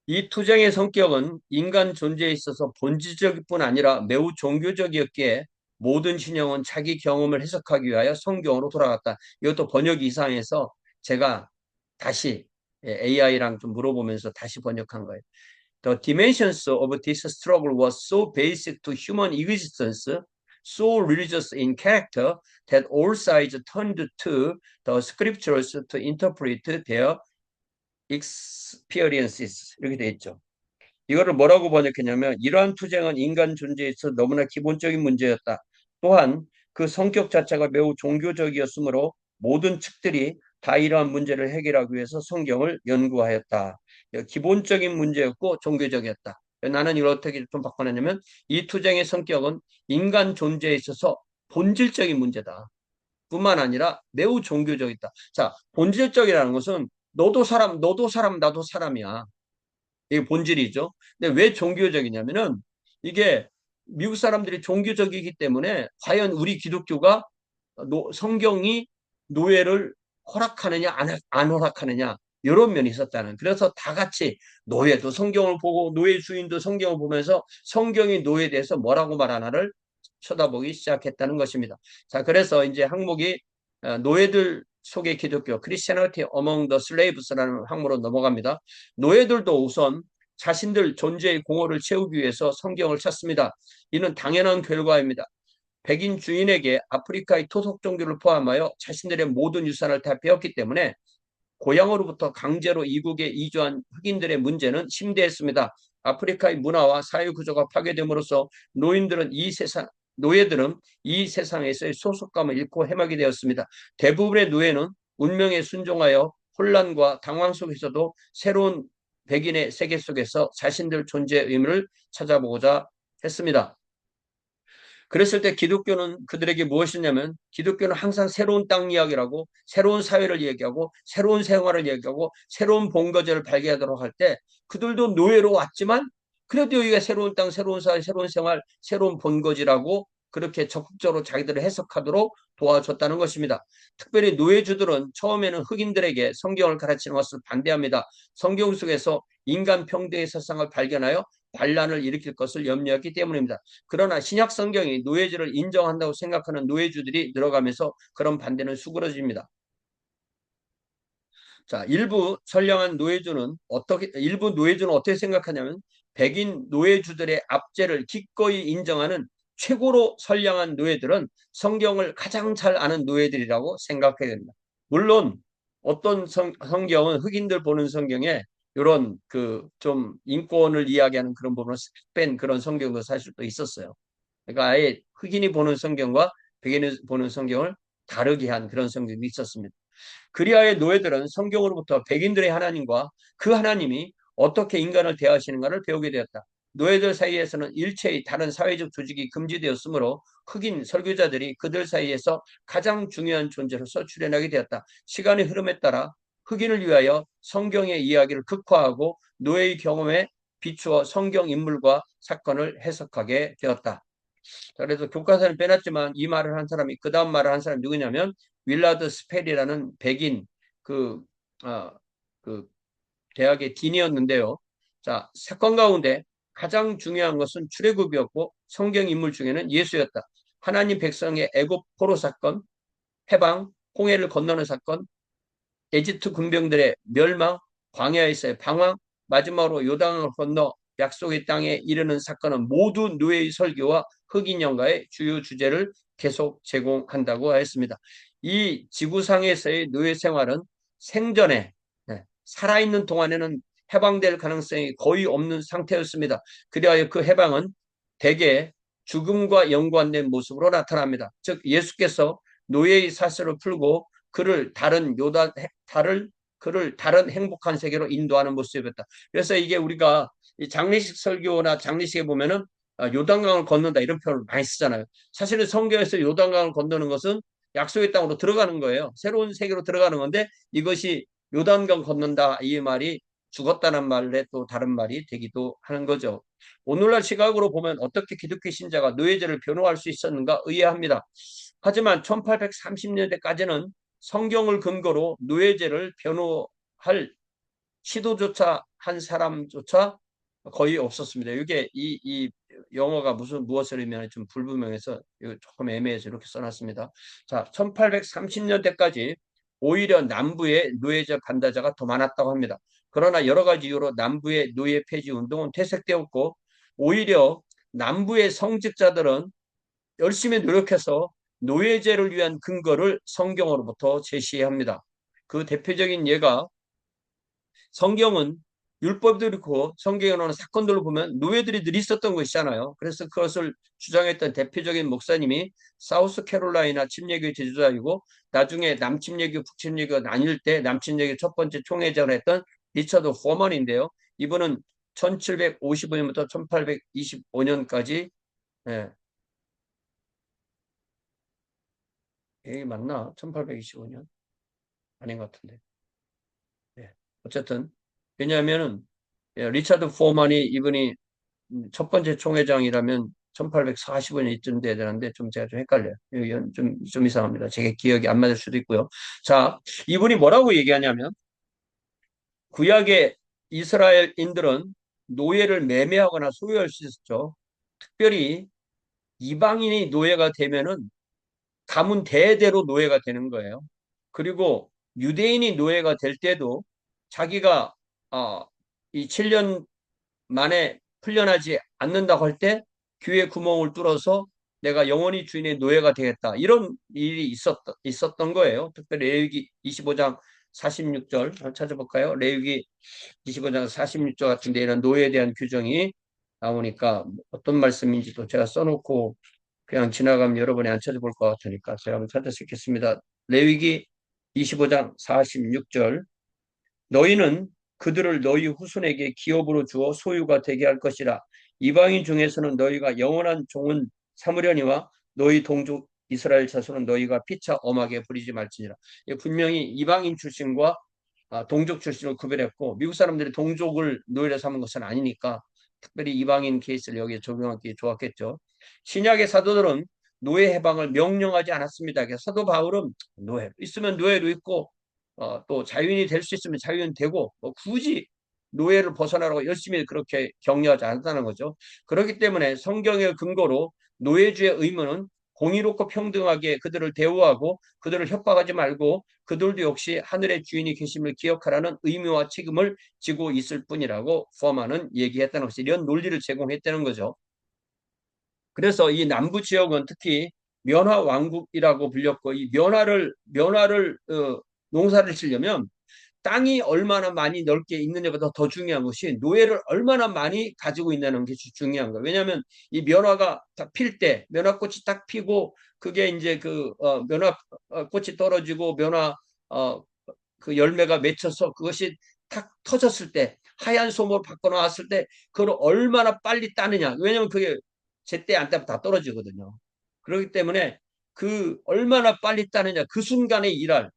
이 투쟁의 성격은 인간 존재에 있어서 본질적일 뿐 아니라 매우 종교적이었기에 모든 신형은 자기 경험을 해석하기 위하여 성경으로 돌아갔다. 이것도 번역이 이상해서 제가 다시 AI랑 좀 물어보면서 다시 번역한 거예요. The dimensions of this struggle was so basic to human existence, so religious in character, that all sides turned to the scriptures to interpret their experiences. 이렇게 돼 있죠. 이거를 뭐라고 번역했냐면 이러한 투쟁은 인간 존재에 있어 너무나 기본적인 문제였다. 또한 그 성격 자체가 매우 종교적이었으므로 모든 측들이 다 이러한 문제를 해결하기 위해서 성경을 연구하였다. 기본적인 문제였고 종교적이었다. 나는 이걸 어떻게 좀 바꿔놨냐면 이 투쟁의 성격은 인간 존재에 있어서 본질적인 문제다. 뿐만 아니라 매우 종교적이다. 자, 본질적이라는 것은 너도 사람, 나도 사람이야. 이게 본질이죠. 근데 왜 종교적이냐면은 이게 미국 사람들이 종교적이기 때문에 과연 우리 기독교가 성경이 노예를 허락하느냐 안 허락하느냐 이런 면이 있었다는. 그래서 다 같이 노예도 성경을 보고 노예 주인도 성경을 보면서 성경이 노예에 대해서 뭐라고 말하나를 쳐다보기 시작했다는 것입니다. 자, 그래서 이제 항목이 노예들 속의 기독교, Christianity among the slaves라는 항목으로 넘어갑니다. 노예들도 우선 자신들 존재의 공허를 채우기 위해서 성경을 찾습니다. 이는 당연한 결과입니다. 백인 주인에게 아프리카의 토속 종교를 포함하여 자신들의 모든 유산을 다 빼었기 때문에 고향으로부터 강제로 이국에 이주한 흑인들의 문제는 심대했습니다. 아프리카의 문화와 사회 구조가 파괴됨으로써 노예들은 이 세상에서의 소속감을 잃고 해막이 되었습니다. 대부분의 노예는 운명에 순종하여 혼란과 당황 속에서도 새로운 백인의 세계 속에서 자신들 존재의 의미를 찾아보고자 했습니다. 그랬을 때 기독교는 그들에게 무엇이냐면 기독교는 항상 새로운 땅 이야기라고 새로운 사회를 얘기하고 새로운 생활을 얘기하고 새로운 본거지를 발견하도록 할 때 그들도 노예로 왔지만 그래도 여기가 새로운 땅, 새로운 사회, 새로운 생활, 새로운 본거지라고 그렇게 적극적으로 자기들을 해석하도록 도와줬다는 것입니다. 특별히 노예주들은 처음에는 흑인들에게 성경을 가르치는 것을 반대합니다. 성경 속에서 인간 평등의 세상을 발견하여 반란을 일으킬 것을 염려했기 때문입니다. 그러나 신약 성경이 노예주를 인정한다고 생각하는 노예주들이 늘어가면서 그런 반대는 수그러집니다. 자, 일부 노예주는 어떻게 생각하냐면 백인 노예주들의 압제를 기꺼이 인정하는 최고로 선량한 노예들은 성경을 가장 잘 아는 노예들이라고 생각해야 됩니다. 물론 어떤 성경은 흑인들 보는 성경에 이런 그 좀 인권을 이야기하는 그런 부분을 뺀 그런 성경도 사실 또 있었어요. 그러니까 아예 흑인이 보는 성경과 백인이 보는 성경을 다르게 한 그런 성경도 있었습니다. 그리하의 노예들은 성경으로부터 백인들의 하나님과 그 하나님이 어떻게 인간을 대하시는가를 배우게 되었다. 노예들 사이에서는 일체의 다른 사회적 조직이 금지되었으므로 흑인 설교자들이 그들 사이에서 가장 중요한 존재로서 출연하게 되었다. 시간의 흐름에 따라 흑인을 위하여 성경의 이야기를 극화하고 노예의 경험에 비추어 성경 인물과 사건을 해석하게 되었다. 그래서 교과서는 빼놨지만 이 말을 한 사람이 그 다음 말을 한 사람이 누구냐면 윌라드 스펠이라는 백인 그, 어, 그 대학의 딘이었는데요. 자, 사건 가운데 가장 중요한 것은 출애굽이었고 성경 인물 중에는 예수였다. 하나님 백성의 애굽 포로 사건, 해방, 홍해를 건너는 사건, 에집트 군병들의 멸망, 광야에서의 방황, 마지막으로 요단을 건너 약속의 땅에 이르는 사건은 모두 노예의 설교와 흑인 영가의 주요 주제를 계속 제공한다고 하였습니다. 이 지구상에서의 노예 생활은 생전에 살아있는 동안에는 해방될 가능성이 거의 없는 상태였습니다. 그리하여 그 해방은 대개 죽음과 연관된 모습으로 나타납니다. 즉 예수께서 노예의 사슬을 풀고 그를 다른 행복한 세계로 인도하는 모습이었다. 그래서 이게 우리가 장례식 설교나 장례식에 보면은 요단강을 건넌다 이런 표현을 많이 쓰잖아요. 사실은 성경에서 요단강을 건너는 것은 약속의 땅으로 들어가는 거예요. 새로운 세계로 들어가는 건데 이것이 요단강 건넌다 이 말이 죽었다는 말에 또 다른 말이 되기도 하는 거죠. 오늘날 시각으로 보면 어떻게 기독교 신자가 노예제를 변호할 수 있었는가 의아합니다. 하지만 1830년대까지는 성경을 근거로 노예제를 변호할 시도조차 한 사람조차 거의 없었습니다. 이게 이 영어가 무엇을 의미하는지 좀 불분명해서 조금 애매해서 이렇게 써놨습니다. 자, 1830년대까지 오히려 남부에 노예제 반대자가 더 많았다고 합니다. 그러나 여러 가지 이유로 남부의 노예 폐지 운동은 퇴색되었고 오히려 남부의 성직자들은 열심히 노력해서 노예제를 위한 근거를 성경으로부터 제시합니다. 그 대표적인 예가 성경은 율법도 그렇고 성경에 나오는 사건들을 보면 노예들이 늘 있었던 것이잖아요. 그래서 그것을 주장했던 대표적인 목사님이 사우스 캐롤라이나 침례교회 지도자이고 나중에 남침례교, 북침례교가 나뉠 때 남침례교 첫 번째 총회장을 했던 리처드 포먼인데요. 이분은 1755년부터 1825년까지 예, 이게 맞나? 1825년? 아닌 것 같은데. 예. 어쨌든 왜냐하면은 리차드 포먼이 이분이 첫 번째 총회장이라면 1845년 이쯤 돼야 되는데 좀 제가 좀 헷갈려요. 이건 좀 이상합니다. 제 기억이 안 맞을 수도 있고요. 자, 이분이 뭐라고 얘기하냐면 구약의 이스라엘인들은 노예를 매매하거나 소유할 수 있었죠. 특별히 이방인이 노예가 되면은 가문 대대로 노예가 되는 거예요. 그리고 유대인이 노예가 될 때도 자기가 이 7년 만에 풀려나지 않는다고 할 때 귀의 구멍을 뚫어서 내가 영원히 주인의 노예가 되겠다. 이런 일이 있었던 거예요. 특별히 레위기 25장 46절 찾아볼까요? 레위기 25장 46절 같은 데 이런 노예에 대한 규정이 나오니까 어떤 말씀인지도 제가 써놓고 그냥 지나가면 여러분이 안 찾아볼 것 같으니까 제가 한번 찾아쓰겠습니다. 레위기 25장 46절 너희는 그들을 너희 후손에게 기업으로 주어 소유가 되게 할 것이라. 이방인 중에서는 너희가 영원한 종은 삼으려니와 너희 동족 이스라엘 자손은 너희가 피차 엄하게 부리지 말지니라. 분명히 이방인 출신과 동족 출신을 구별했고 미국 사람들이 동족을 노예로 삼은 것은 아니니까 특별히 이방인 케이스를 여기에 적용하기 좋았겠죠. 신약의 사도들은 노예 해방을 명령하지 않았습니다. 그래서 사도 바울은 노예 있으면 노예로 있고 또 자유인이 될 수 있으면 자유인 되고 굳이 노예를 벗어나라고 열심히 그렇게 격려하지 않았다는 거죠. 그렇기 때문에 성경의 근거로 노예주의 의무는 공의롭고 평등하게 그들을 대우하고 그들을 협박하지 말고 그들도 역시 하늘의 주인이 계심을 기억하라는 의무와 책임을 지고 있을 뿐이라고 포만은 얘기했다는 것이 이런 논리를 제공했다는 거죠. 그래서 이 남부 지역은 특히 면화 왕국이라고 불렸고 이 면화를 농사를 지려면 땅이 얼마나 많이 넓게 있느냐보다 더 중요한 것이 노예를 얼마나 많이 가지고 있냐는 게 중요한 거예요. 왜냐하면 이 면화가 필 때, 면화꽃이 딱 피고 그게 이제 면화꽃이 떨어지고 면화 그 열매가 맺혀서 그것이 탁 터졌을 때 하얀 솜으로 바꿔 나왔을 때 그걸 얼마나 빨리 따느냐. 왜냐하면 그게 제때 안 따면 다 떨어지거든요. 그렇기 때문에 그 얼마나 빨리 따느냐 그 순간에 일할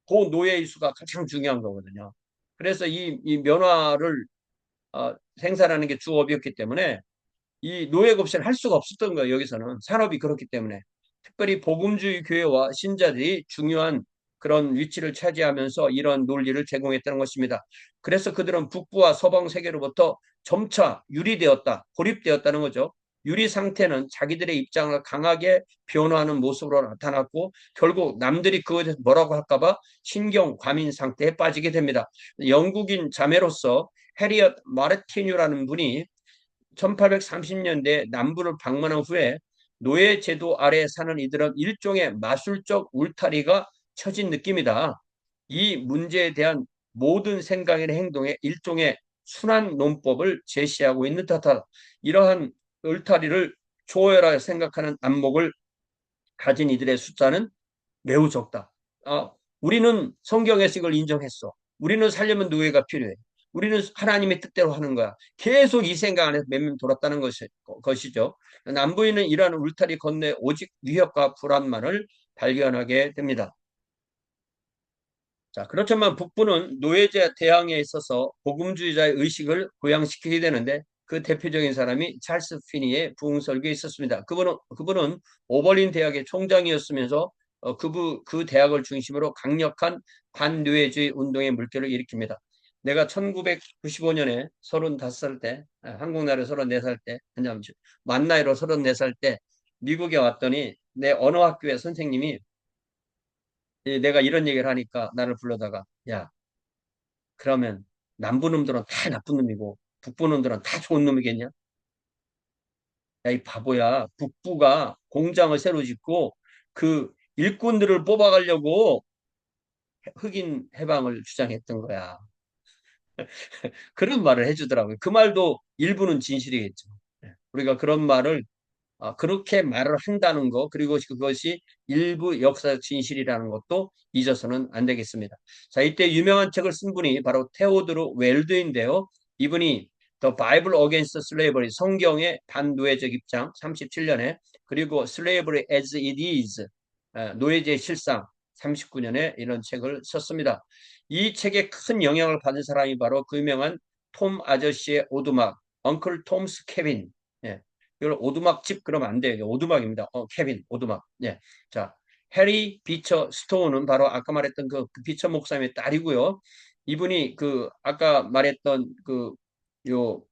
그 노예의 수가 가장 중요한 거거든요. 그래서 이 면화를 생산하는 게 주업이었기 때문에 이 노예가 없이는 할 수가 없었던 거예요. 여기서는 산업이 그렇기 때문에 특별히 복음주의 교회와 신자들이 중요한 그런 위치를 차지하면서 이런 논리를 제공했다는 것입니다. 그래서 그들은 북부와 서방 세계로부터 점차 유리되었다, 고립되었다는 거죠. 유리 상태는 자기들의 입장을 강하게 변화하는 모습으로 나타났고 결국 남들이 그것에 대해서 뭐라고 할까봐 신경 과민 상태에 빠지게 됩니다. 영국인 자매로서 해리엇 마르티뉴라는 분이 1830년대 남부를 방문한 후에 노예 제도 아래 사는 이들은 일종의 마술적 울타리가 쳐진 느낌이다. 이 문제에 대한 모든 생각이나 행동에 일종의 순환 논법을 제시하고 있는 듯하다. 이러한 울타리를 초월하게 생각하는 안목을 가진 이들의 숫자는 매우 적다. 아, 우리는 성경에서 이걸 인정했어. 우리는 살려면 노예가 필요해. 우리는 하나님의 뜻대로 하는 거야. 계속 이 생각 안에서 몇 명 돌았다는 것이죠. 남부인은 이러한 울타리 건너에 오직 위협과 불안만을 발견하게 됩니다. 자, 그렇지만 북부는 노예제 대항에 있어서 복음주의자의 의식을 고양시키게 되는데 그 대표적인 사람이 찰스 피니의 부흥설교에 있었습니다. 그분은 오버린 대학의 총장이었으면서 그 대학을 중심으로 강력한 반노예주의 운동의 물결을 일으킵니다. 내가 1995년에 35살 때, 한국 나이로 34살 때, 만 나이로 34살 때 미국에 왔더니 내 언어학교의 선생님이 내가 이런 얘기를 하니까 나를 불러다가 야 그러면 남부 놈들은 다 나쁜 놈이고 북부 놈들은 다 좋은 놈이겠냐? 야, 이 바보야. 북부가 공장을 새로 짓고 그 일꾼들을 뽑아가려고 흑인 해방을 주장했던 거야. 그런 말을 해주더라고요. 그 말도 일부는 진실이겠죠. 우리가 그런 말을 그렇게 말을 한다는 거, 그리고 그것이 일부 역사적 진실이라는 것도 잊어서는 안 되겠습니다. 자, 이때 유명한 책을 쓴 분이 바로 테오드로 웰드인데요. 이분이 The Bible Against Slavery, 성경의 반노예적 입장, 37년에, 그리고 Slavery as It Is, 노예제의 실상, 39년에 이런 책을 썼습니다. 이 책에 큰 영향을 받은 사람이 바로 그 유명한 톰 아저씨의 오두막, 엉클 톰스 케빈. 예. 이걸 오두막집 그러면 안 돼요. 오두막입니다. 케빈, 오두막. 예. 자, 해리 비처 스토우는 바로 아까 말했던 그 비처 목사님의 딸이고요. 이분이 그 아까 말했던 요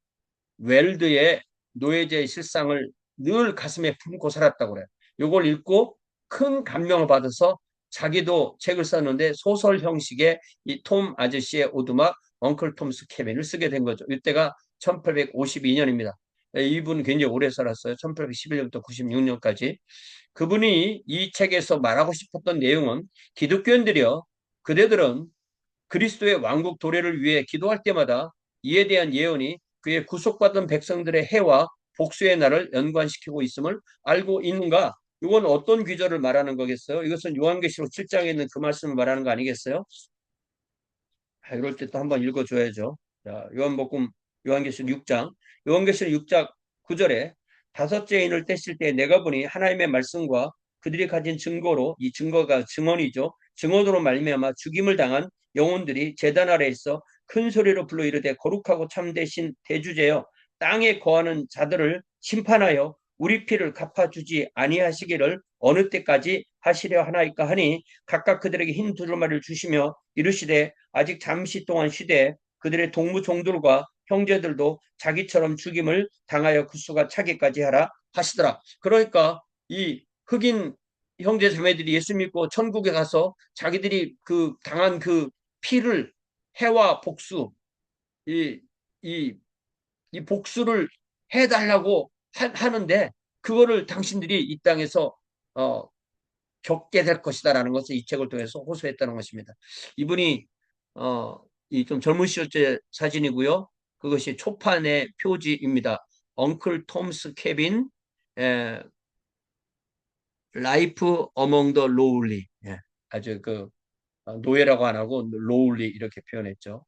웰드의 노예제의 실상을 늘 가슴에 품고 살았다고 그래요. 요걸 읽고 큰 감명을 받아서 자기도 책을 썼는데 소설 형식의 이 톰 아저씨의 오두막 엉클 톰스 케빈을 쓰게 된 거죠. 이때가 1852년입니다. 이분 굉장히 오래 살았어요. 1811년부터 96년까지. 그분이 이 책에서 말하고 싶었던 내용은 기독교인들이요. 그대들은 그리스도의 왕국 도래를 위해 기도할 때마다 이에 대한 예언이 그의 구속받은 백성들의 해와 복수의 날을 연관시키고 있음을 알고 있는가? 이건 어떤 귀절을 말하는 거겠어요? 이것은 요한계시록 7장에 있는 그 말씀을 말하는 거 아니겠어요? 이럴 때 또 한번 읽어줘야죠. 자, 요한계시록 6장. 요한계시록 6장 9절에 다섯째 인을 떼실 때 내가 보니 하나님의 말씀과 그들이 가진 증거로, 이 증거가 증언이죠. 증언으로 말미암아 죽임을 당한 영혼들이 제단 아래에 있어 큰 소리로 불러 이르되 거룩하고 참되신 대주제여 땅에 거하는 자들을 심판하여 우리 피를 갚아주지 아니하시기를 어느 때까지 하시려 하나이까 하니 각각 그들에게 흰 두루마리를 주시며 이르시되 아직 잠시 동안 쉬되 그들의 동무 종들과 형제들도 자기처럼 죽임을 당하여 그 수가 차기까지 하라 하시더라. 그러니까 이 흑인 형제 자매들이 예수 믿고 천국에 가서 자기들이 그 당한 그 피를 해와 복수 이, 이, 이 복수를 해달라고 하는데 그거를 당신들이 이 땅에서 어, 겪게 될 것이다라는 것을 이 책을 통해서 호소했다는 것입니다. 이분이 이 좀 젊은 시절 때 사진이고요. 그것이 초판의 표지입니다. 엉클 톰스 케빈 라이프 어몽 더 로울리. 아주 노예라고 안 하고 로울리 이렇게 표현했죠.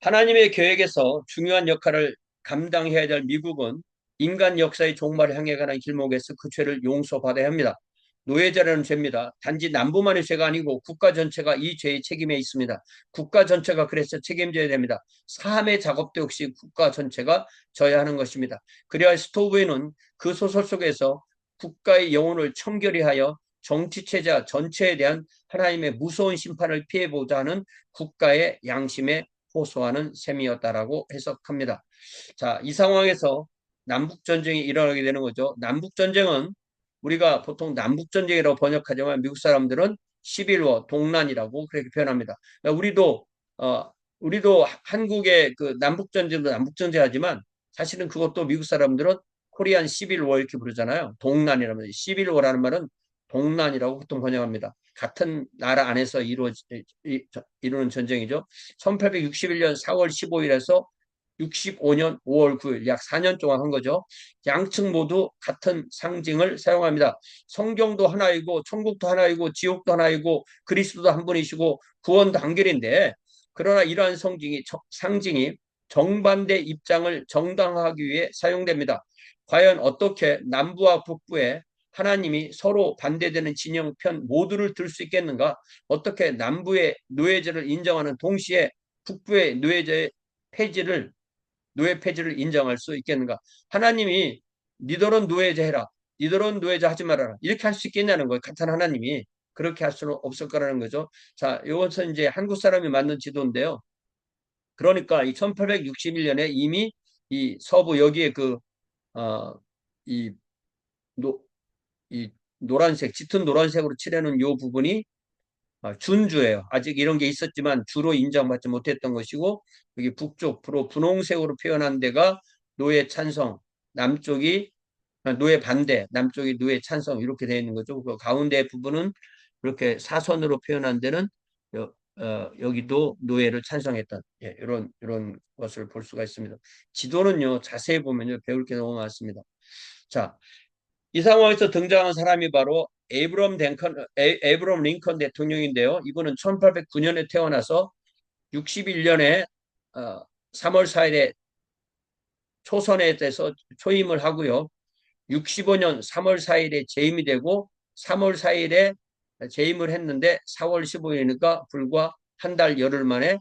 하나님의 계획에서 중요한 역할을 감당해야 될 미국은 인간 역사의 종말을 향해 가는 길목에서 그 죄를 용서받아야 합니다. 노예자라는 죄입니다. 단지 남부만의 죄가 아니고 국가 전체가 이 죄의 책임에 있습니다. 국가 전체가 그래서 책임져야 됩니다. 사함의 작업도 역시 국가 전체가 져야 하는 것입니다. 그래야 스토브에는 그 소설 속에서 국가의 영혼을 청결히 하여 정치체자 전체에 대한 하나님의 무서운 심판을 피해보자 하는 국가의 양심에 호소하는 셈이었다라고 해석합니다. 자, 이 상황에서 남북전쟁이 일어나게 되는 거죠. 남북전쟁은 우리가 보통 남북전쟁이라고 번역하지만 미국 사람들은 11워, 동란이라고 그렇게 표현합니다. 그러니까 우리도 한국의 그 남북전쟁도 남북전쟁 하지만 사실은 그것도 미국 사람들은 코리안 11워 이렇게 부르잖아요. 동란이라면 11워라는 말은 동란이라고 보통 번역합니다. 같은 나라 안에서 이루는 전쟁이죠. 1861년 4월 15일에서 65년 5월 9일 약 4년 동안 한 거죠. 양측 모두 같은 상징을 사용합니다. 성경도 하나이고 천국도 하나이고 지옥도 하나이고 그리스도도 한 분이시고 구원도 한결인데 그러나 이러한 상징이 정반대 입장을 정당화하기 위해 사용됩니다. 과연 어떻게 남부와 북부에 하나님이 서로 반대되는 진영 편 모두를 들 수 있겠는가? 어떻게 남부의 노예제를 인정하는 동시에 북부의 노예 폐지를 인정할 수 있겠는가? 하나님이 니들은 노예제 해라. 니들은 노예제 하지 말아라. 이렇게 할 수 있겠냐는 거예요. 같은 하나님이. 그렇게 할 수는 없을 거라는 거죠. 자, 이것은 이제 한국 사람이 만든 지도인데요. 그러니까 이 1861년에 이미 이 서부 여기에 이, 노, 이 노란색, 짙은 노란색으로 칠해놓은 이 부분이 준주예요. 아직 이런 게 있었지만 주로 인정받지 못했던 것이고, 여기 북쪽 부로 분홍색으로 표현한 데가 노예 찬성, 남쪽이 노예 반대, 남쪽이 노예 찬성 이렇게 되어 있는 거죠. 그 가운데 부분은 그렇게 사선으로 표현한 데는 여기도 노예를 찬성했던, 예, 이런 것을 볼 수가 있습니다. 지도는요, 자세히 보면요, 배울 게 너무 많습니다. 자, 이 상황에서 등장한 사람이 바로 에이브럼 링컨 대통령인데요. 이분은 1809년에 태어나서 61년에 3월 4일에 초선에 대해서 초임을 하고요. 65년 3월 4일에 재임이 되고 3월 4일에 재임을 했는데 4월 15일이니까 불과 한 달 열흘 만에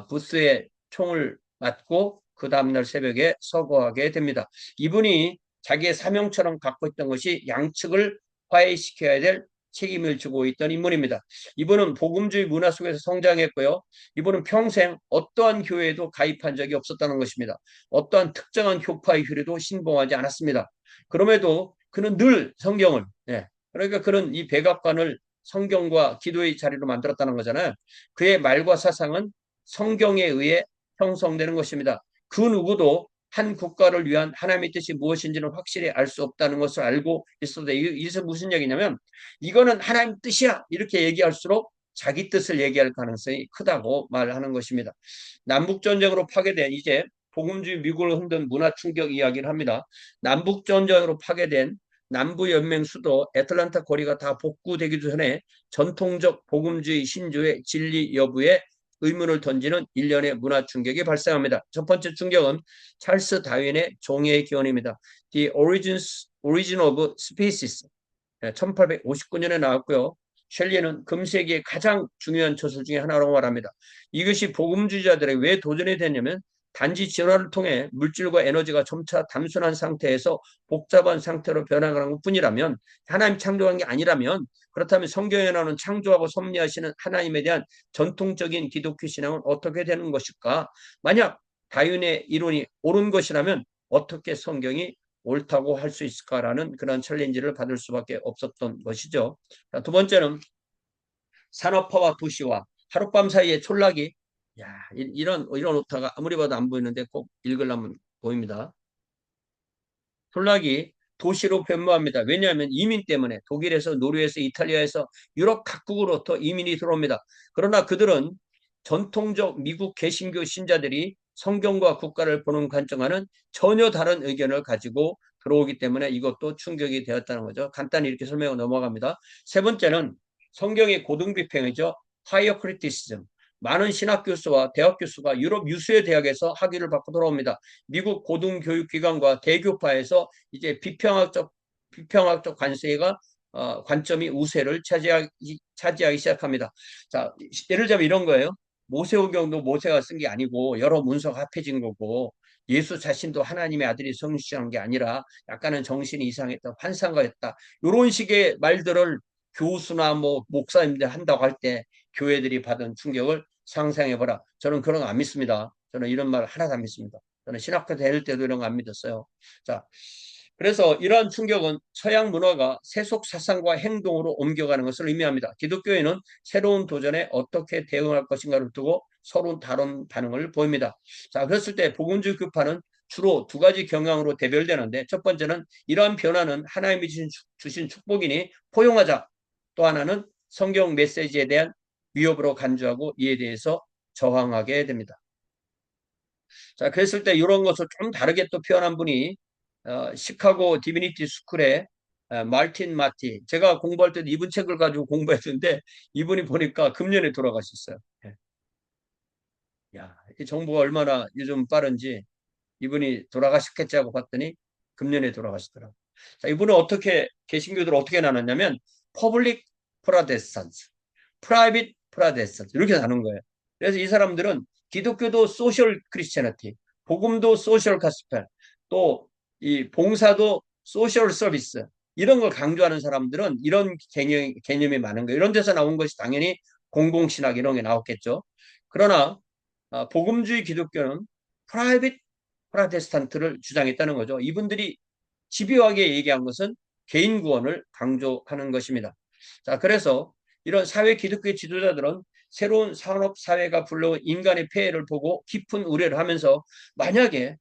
부스에 총을 맞고 그 다음날 새벽에 서거하게 됩니다. 이분이 자기의 사명처럼 갖고 있던 것이 양측을 화해시켜야 될 책임을 지고 있던 인물입니다. 이분은 복음주의 문화 속에서 성장했고요. 이분은 평생 어떠한 교회에도 가입한 적이 없었다는 것입니다. 어떠한 특정한 교파의 교리도 신봉하지 않았습니다. 그럼에도 그는 늘 성경을, 예, 그러니까 그는 이 백악관을 성경과 기도의 자리로 만들었다는 거잖아요. 그의 말과 사상은 성경에 의해 형성되는 것입니다. 그 누구도 한 국가를 위한 하나님의 뜻이 무엇인지는 확실히 알 수 없다는 것을 알고 있어도 이것은 무슨 얘기냐면 이거는 하나님 뜻이야 이렇게 얘기할수록 자기 뜻을 얘기할 가능성이 크다고 말하는 것입니다. 남북전쟁으로 파괴된 이제 복음주의 미국을 흔든 문화 충격 이야기를 합니다. 남북전쟁으로 파괴된 남부연맹 수도 애틀란타 거리가 다 복구되기도 전에 전통적 복음주의 신조의 진리 여부에 의문을 던지는 일련의 문화 충격이 발생합니다. 첫 번째 충격은 찰스 다윈의 종의 기원입니다. The Origin of Species 1859년에 나왔고요. 셸리는 금세기의 가장 중요한 저술 중에 하나라고 말합니다. 이것이 복음주의자들에게 왜 도전이 됐냐면 단지 진화를 통해 물질과 에너지가 점차 단순한 상태에서 복잡한 상태로 변화하는 것뿐이라면 하나님 창조한 게 아니라면 그렇다면 성경에 나오는 창조하고 섭리하시는 하나님에 대한 전통적인 기독교 신앙은 어떻게 되는 것일까? 만약 다윈의 이론이 옳은 것이라면 어떻게 성경이 옳다고 할 수 있을까라는 그런 챌린지를 받을 수밖에 없었던 것이죠. 자, 두 번째는 산업화와 도시화, 하룻밤 사이에 촌락이, 야, 이런 오타가 아무리 봐도 안 보이는데 꼭 읽으려면 보입니다. 촌락이 도시로 변모합니다. 왜냐하면 이민 때문에 독일에서 노르웨이에서 이탈리아에서 유럽 각국으로부터 이민이 들어옵니다. 그러나 그들은 전통적 미국 개신교 신자들이 성경과 국가를 보는 관점과는 전혀 다른 의견을 가지고 들어오기 때문에 이것도 충격이 되었다는 거죠. 간단히 이렇게 설명을 넘어갑니다. 세 번째는 성경의 고등비평이죠. 하이어 크리티시즘. 많은 신학 교수와 대학 교수가 유럽 유수의 대학에서 학위를 받고 돌아옵니다. 미국 고등교육기관과 대교파에서 이제 비평학적 관점이 우세를 차지하기 시작합니다. 자, 예를 들자면 이런 거예요. 모세오경도 모세가 쓴 게 아니고 여러 문서가 합해진 거고 예수 자신도 하나님의 아들이 성취한 게 아니라 약간은 정신이 이상했다, 환상가였다. 이런 식의 말들을 교수나 뭐 목사님들 한다고 할 때 교회들이 받은 충격을 상상해봐라. 저는 그런 거 안 믿습니다. 저는 이런 말 하나도 안 믿습니다. 저는 신학교 다닐 때도 이런 거 안 믿었어요. 자, 그래서 이러한 충격은 서양 문화가 세속 사상과 행동으로 옮겨가는 것을 의미합니다. 기독교인은 새로운 도전에 어떻게 대응할 것인가를 두고 서로 다른 반응을 보입니다. 자, 그랬을 때 복음주의 교파는 주로 두 가지 경향으로 대별되는데 첫 번째는 이러한 변화는 하나님이 주신 축복이니 포용하자. 또 하나는 성경 메시지에 대한 위협으로 간주하고 이에 대해서 저항하게 됩니다. 자, 그랬을 때 이런 것을 좀 다르게 또 표현한 분이 시카고 디비니티 스쿨의 말틴 마티. 제가 공부할 때도 이분 책을 가지고 공부했는데 이분이 보니까 금년에 돌아가셨어요. 예. 야, 이 정보가 얼마나 요즘 빠른지 이분이 돌아가셨겠지 하고 봤더니 금년에 돌아가시더라고요. 자, 이분은 어떻게 개신교들을 어떻게 나눴냐면 퍼블릭 프라데스탄스, 프라이빗 프라데스탄스 이렇게 나눈 거예요. 그래서 이 사람들은 기독교도 소셜 크리스티애니티, 복음도 소셜 가스펠, 또 이 봉사도 소셜 서비스 이런 걸 강조하는 사람들은 이런 개념이 많은 거예요. 이런 데서 나온 것이 당연히 공공신학 이런 게 나왔겠죠. 그러나 복음주의 기독교는 프라이빗 프라테스탄트를 주장했다는 거죠. 이분들이 집요하게 얘기한 것은 개인 구원을 강조하는 것입니다. 자, 그래서 이런 사회 기독교 지도자들은 새로운 산업 사회가 불러온 인간의 폐해를 보고 깊은 우려를 하면서 만약에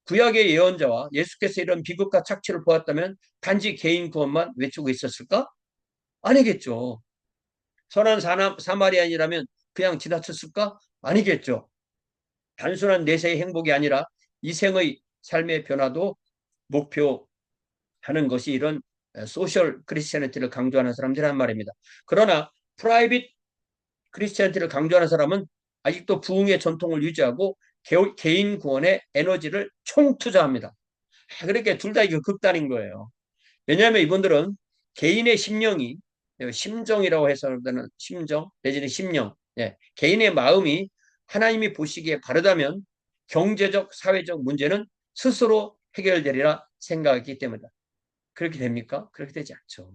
구약의 예언자와 예수께서 이런 비극과 착취를 보았다면 단지 개인 구원만 외치고 있었을까? 아니겠죠. 선한 사마리안이라면 그냥 지나쳤을까? 아니겠죠. 단순한 내세의 행복이 아니라 이생의 삶의 변화도 목표하는 것이 이런 소셜 크리스티애니티를 강조하는 사람들이란 말입니다. 그러나 프라이빗 크리스티애니티를 강조하는 사람은 아직도 부흥의 전통을 유지하고 개인 구원에 에너지를 총투자합니다. 그렇게 둘 다 이거 극단인 거예요. 왜냐하면 이분들은 개인의 심령이 심정이라고 해서는 심정 내지는 심령 개인의 마음이 하나님이 보시기에 바르다면 경제적 사회적 문제는 스스로 해결되리라 생각하기 때문이다. 그렇게 됩니까? 그렇게 되지 않죠.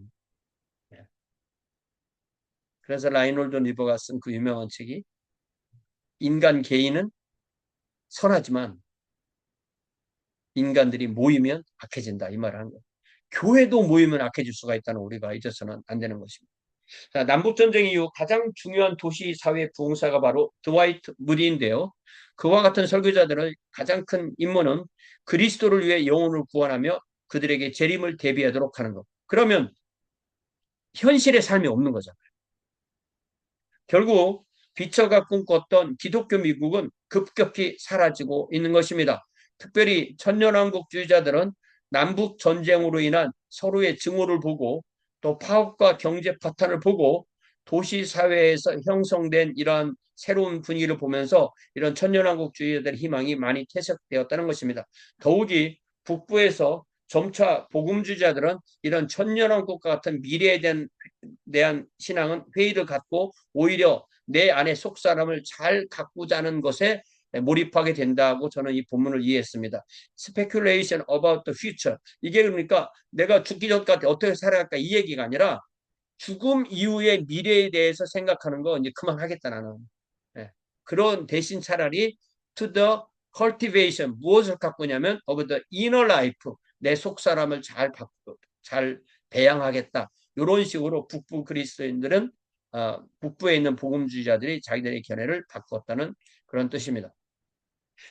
예. 그래서 라이놀드 리버가 쓴 그 유명한 책이 인간 개인은 선하지만 인간들이 모이면 악해진다 이 말을 한 거예요. 교회도 모이면 악해질 수가 있다는 우리가 잊어서는 안 되는 것입니다. 자, 남북전쟁 이후 가장 중요한 도시 사회 부흥사가 바로 드와이트 무디인데요. 그와 같은 설교자들의 가장 큰 임무는 그리스도를 위해 영혼을 구원하며 그들에게 재림을 대비하도록 하는 것. 그러면 현실의 삶이 없는 거잖아요. 결국 비처가 꿈꿨던 기독교 미국은 급격히 사라지고 있는 것입니다. 특별히 천년왕국주의자들은 남북 전쟁으로 인한 서로의 증오를 보고 또 파업과 경제 파탄을 보고 도시 사회에서 형성된 이러한 새로운 분위기를 보면서 이런 천년왕국주의자들의 희망이 많이 퇴색되었다는 것입니다. 더욱이 북부에서 점차 복음주의자들은 이런 천년왕국과 같은 미래에 대한 신앙은 회의를 갖고 오히려 내 안에 속 사람을 잘 가꾸자는 것에 몰입하게 된다고 저는 이 본문을 이해했습니다. Speculation about the future. 이게 그러니까 내가 죽기 전까지 어떻게 살아갈까 이 얘기가 아니라 죽음 이후의 미래에 대해서 생각하는 거 이제 그만하겠다 나는. 예. 그런 대신 차라리 to the cultivation 무엇을 가꾸냐면 of the inner life 내 속 사람을 잘 배양하겠다. 이런 식으로 북부 그리스도인들은 북부에 있는 복음주의자들이 자기들의 견해를 바꿨다는 그런 뜻입니다.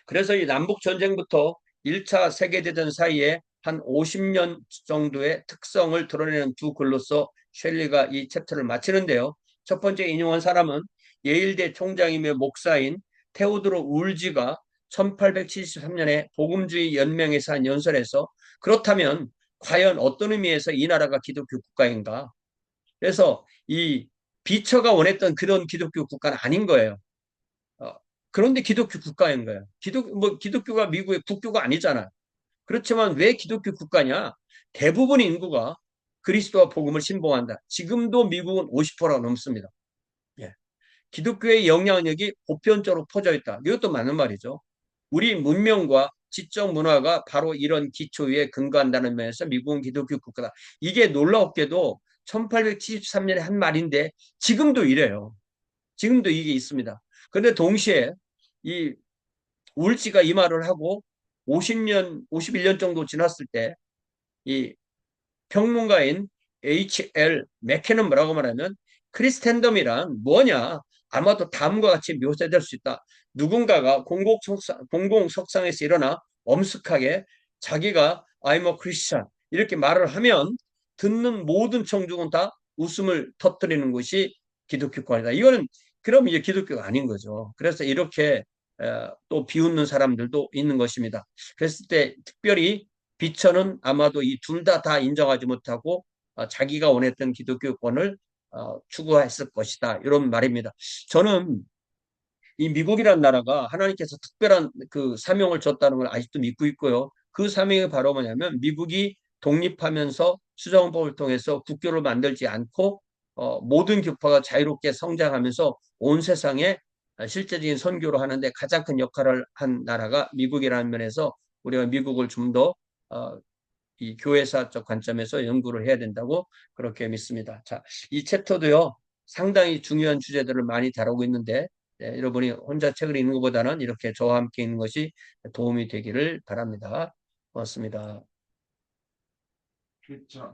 그래서 이 남북 전쟁부터 1차 세계대전 사이에 한 50년 정도의 특성을 드러내는 두 글로서 셸리가 이 챕터를 마치는데요. 첫 번째 인용한 사람은 예일대 총장이며 목사인 테오드로 울지가 1873년에 복음주의 연맹에서 한 연설에서 그렇다면 과연 어떤 의미에서 이 나라가 기독교 국가인가? 그래서 이 비처가 원했던 그런 기독교 국가는 아닌 거예요. 어, 그런데 기독교 국가인 거예요. 기독교가 미국의 국교가 아니잖아요. 그렇지만 왜 기독교 국가냐? 대부분 인구가 그리스도와 복음을 신봉한다. 지금도 미국은 50%가 넘습니다. 예. 기독교의 영향력이 보편적으로 퍼져 있다. 이것도 맞는 말이죠. 우리 문명과 지적 문화가 바로 이런 기초 위에 근거한다는 면에서 미국은 기독교 국가다. 이게 놀랍게도 1873년에 한 말인데 지금도 이래요. 지금도 이게 있습니다. 그런데 동시에 이 울지가 이 말을 하고 50년, 51년 정도 지났을 때 이 평론가인 H.L. 맥케는 뭐라고 말하면 크리스텐덤이란 뭐냐? 아마도 다음과 같이 묘사될 수 있다. 누군가가 공공석상에서 일어나 엄숙하게 자기가 I'm a Christian 이렇게 말을 하면 듣는 모든 청중은 다 웃음을 터뜨리는 것이 기독교권이다. 이거는 그럼 이제 기독교가 아닌 거죠. 그래서 이렇게 또 비웃는 사람들도 있는 것입니다. 그랬을 때 특별히 비천은 아마도 이 둘 다 인정하지 못하고 자기가 원했던 기독교권을 추구했을 것이다. 이런 말입니다. 저는 이 미국이라는 나라가 하나님께서 특별한 그 사명을 줬다는 걸 아직도 믿고 있고요. 그 사명이 바로 뭐냐면 미국이 독립하면서 수정법을 통해서 국교를 만들지 않고 모든 교파가 자유롭게 성장하면서 온 세상에 실제적인 선교를 하는데 가장 큰 역할을 한 나라가 미국이라는 면에서 우리가 미국을 좀더 이 교회사적 관점에서 연구를 해야 된다고 그렇게 믿습니다. 자, 이 챕터도요, 상당히 중요한 주제들을 많이 다루고 있는데, 여러분이 혼자 책을 읽는 것보다는 이렇게 저와 함께 읽는 것이 도움이 되기를 바랍니다. 고맙습니다. 그렇죠.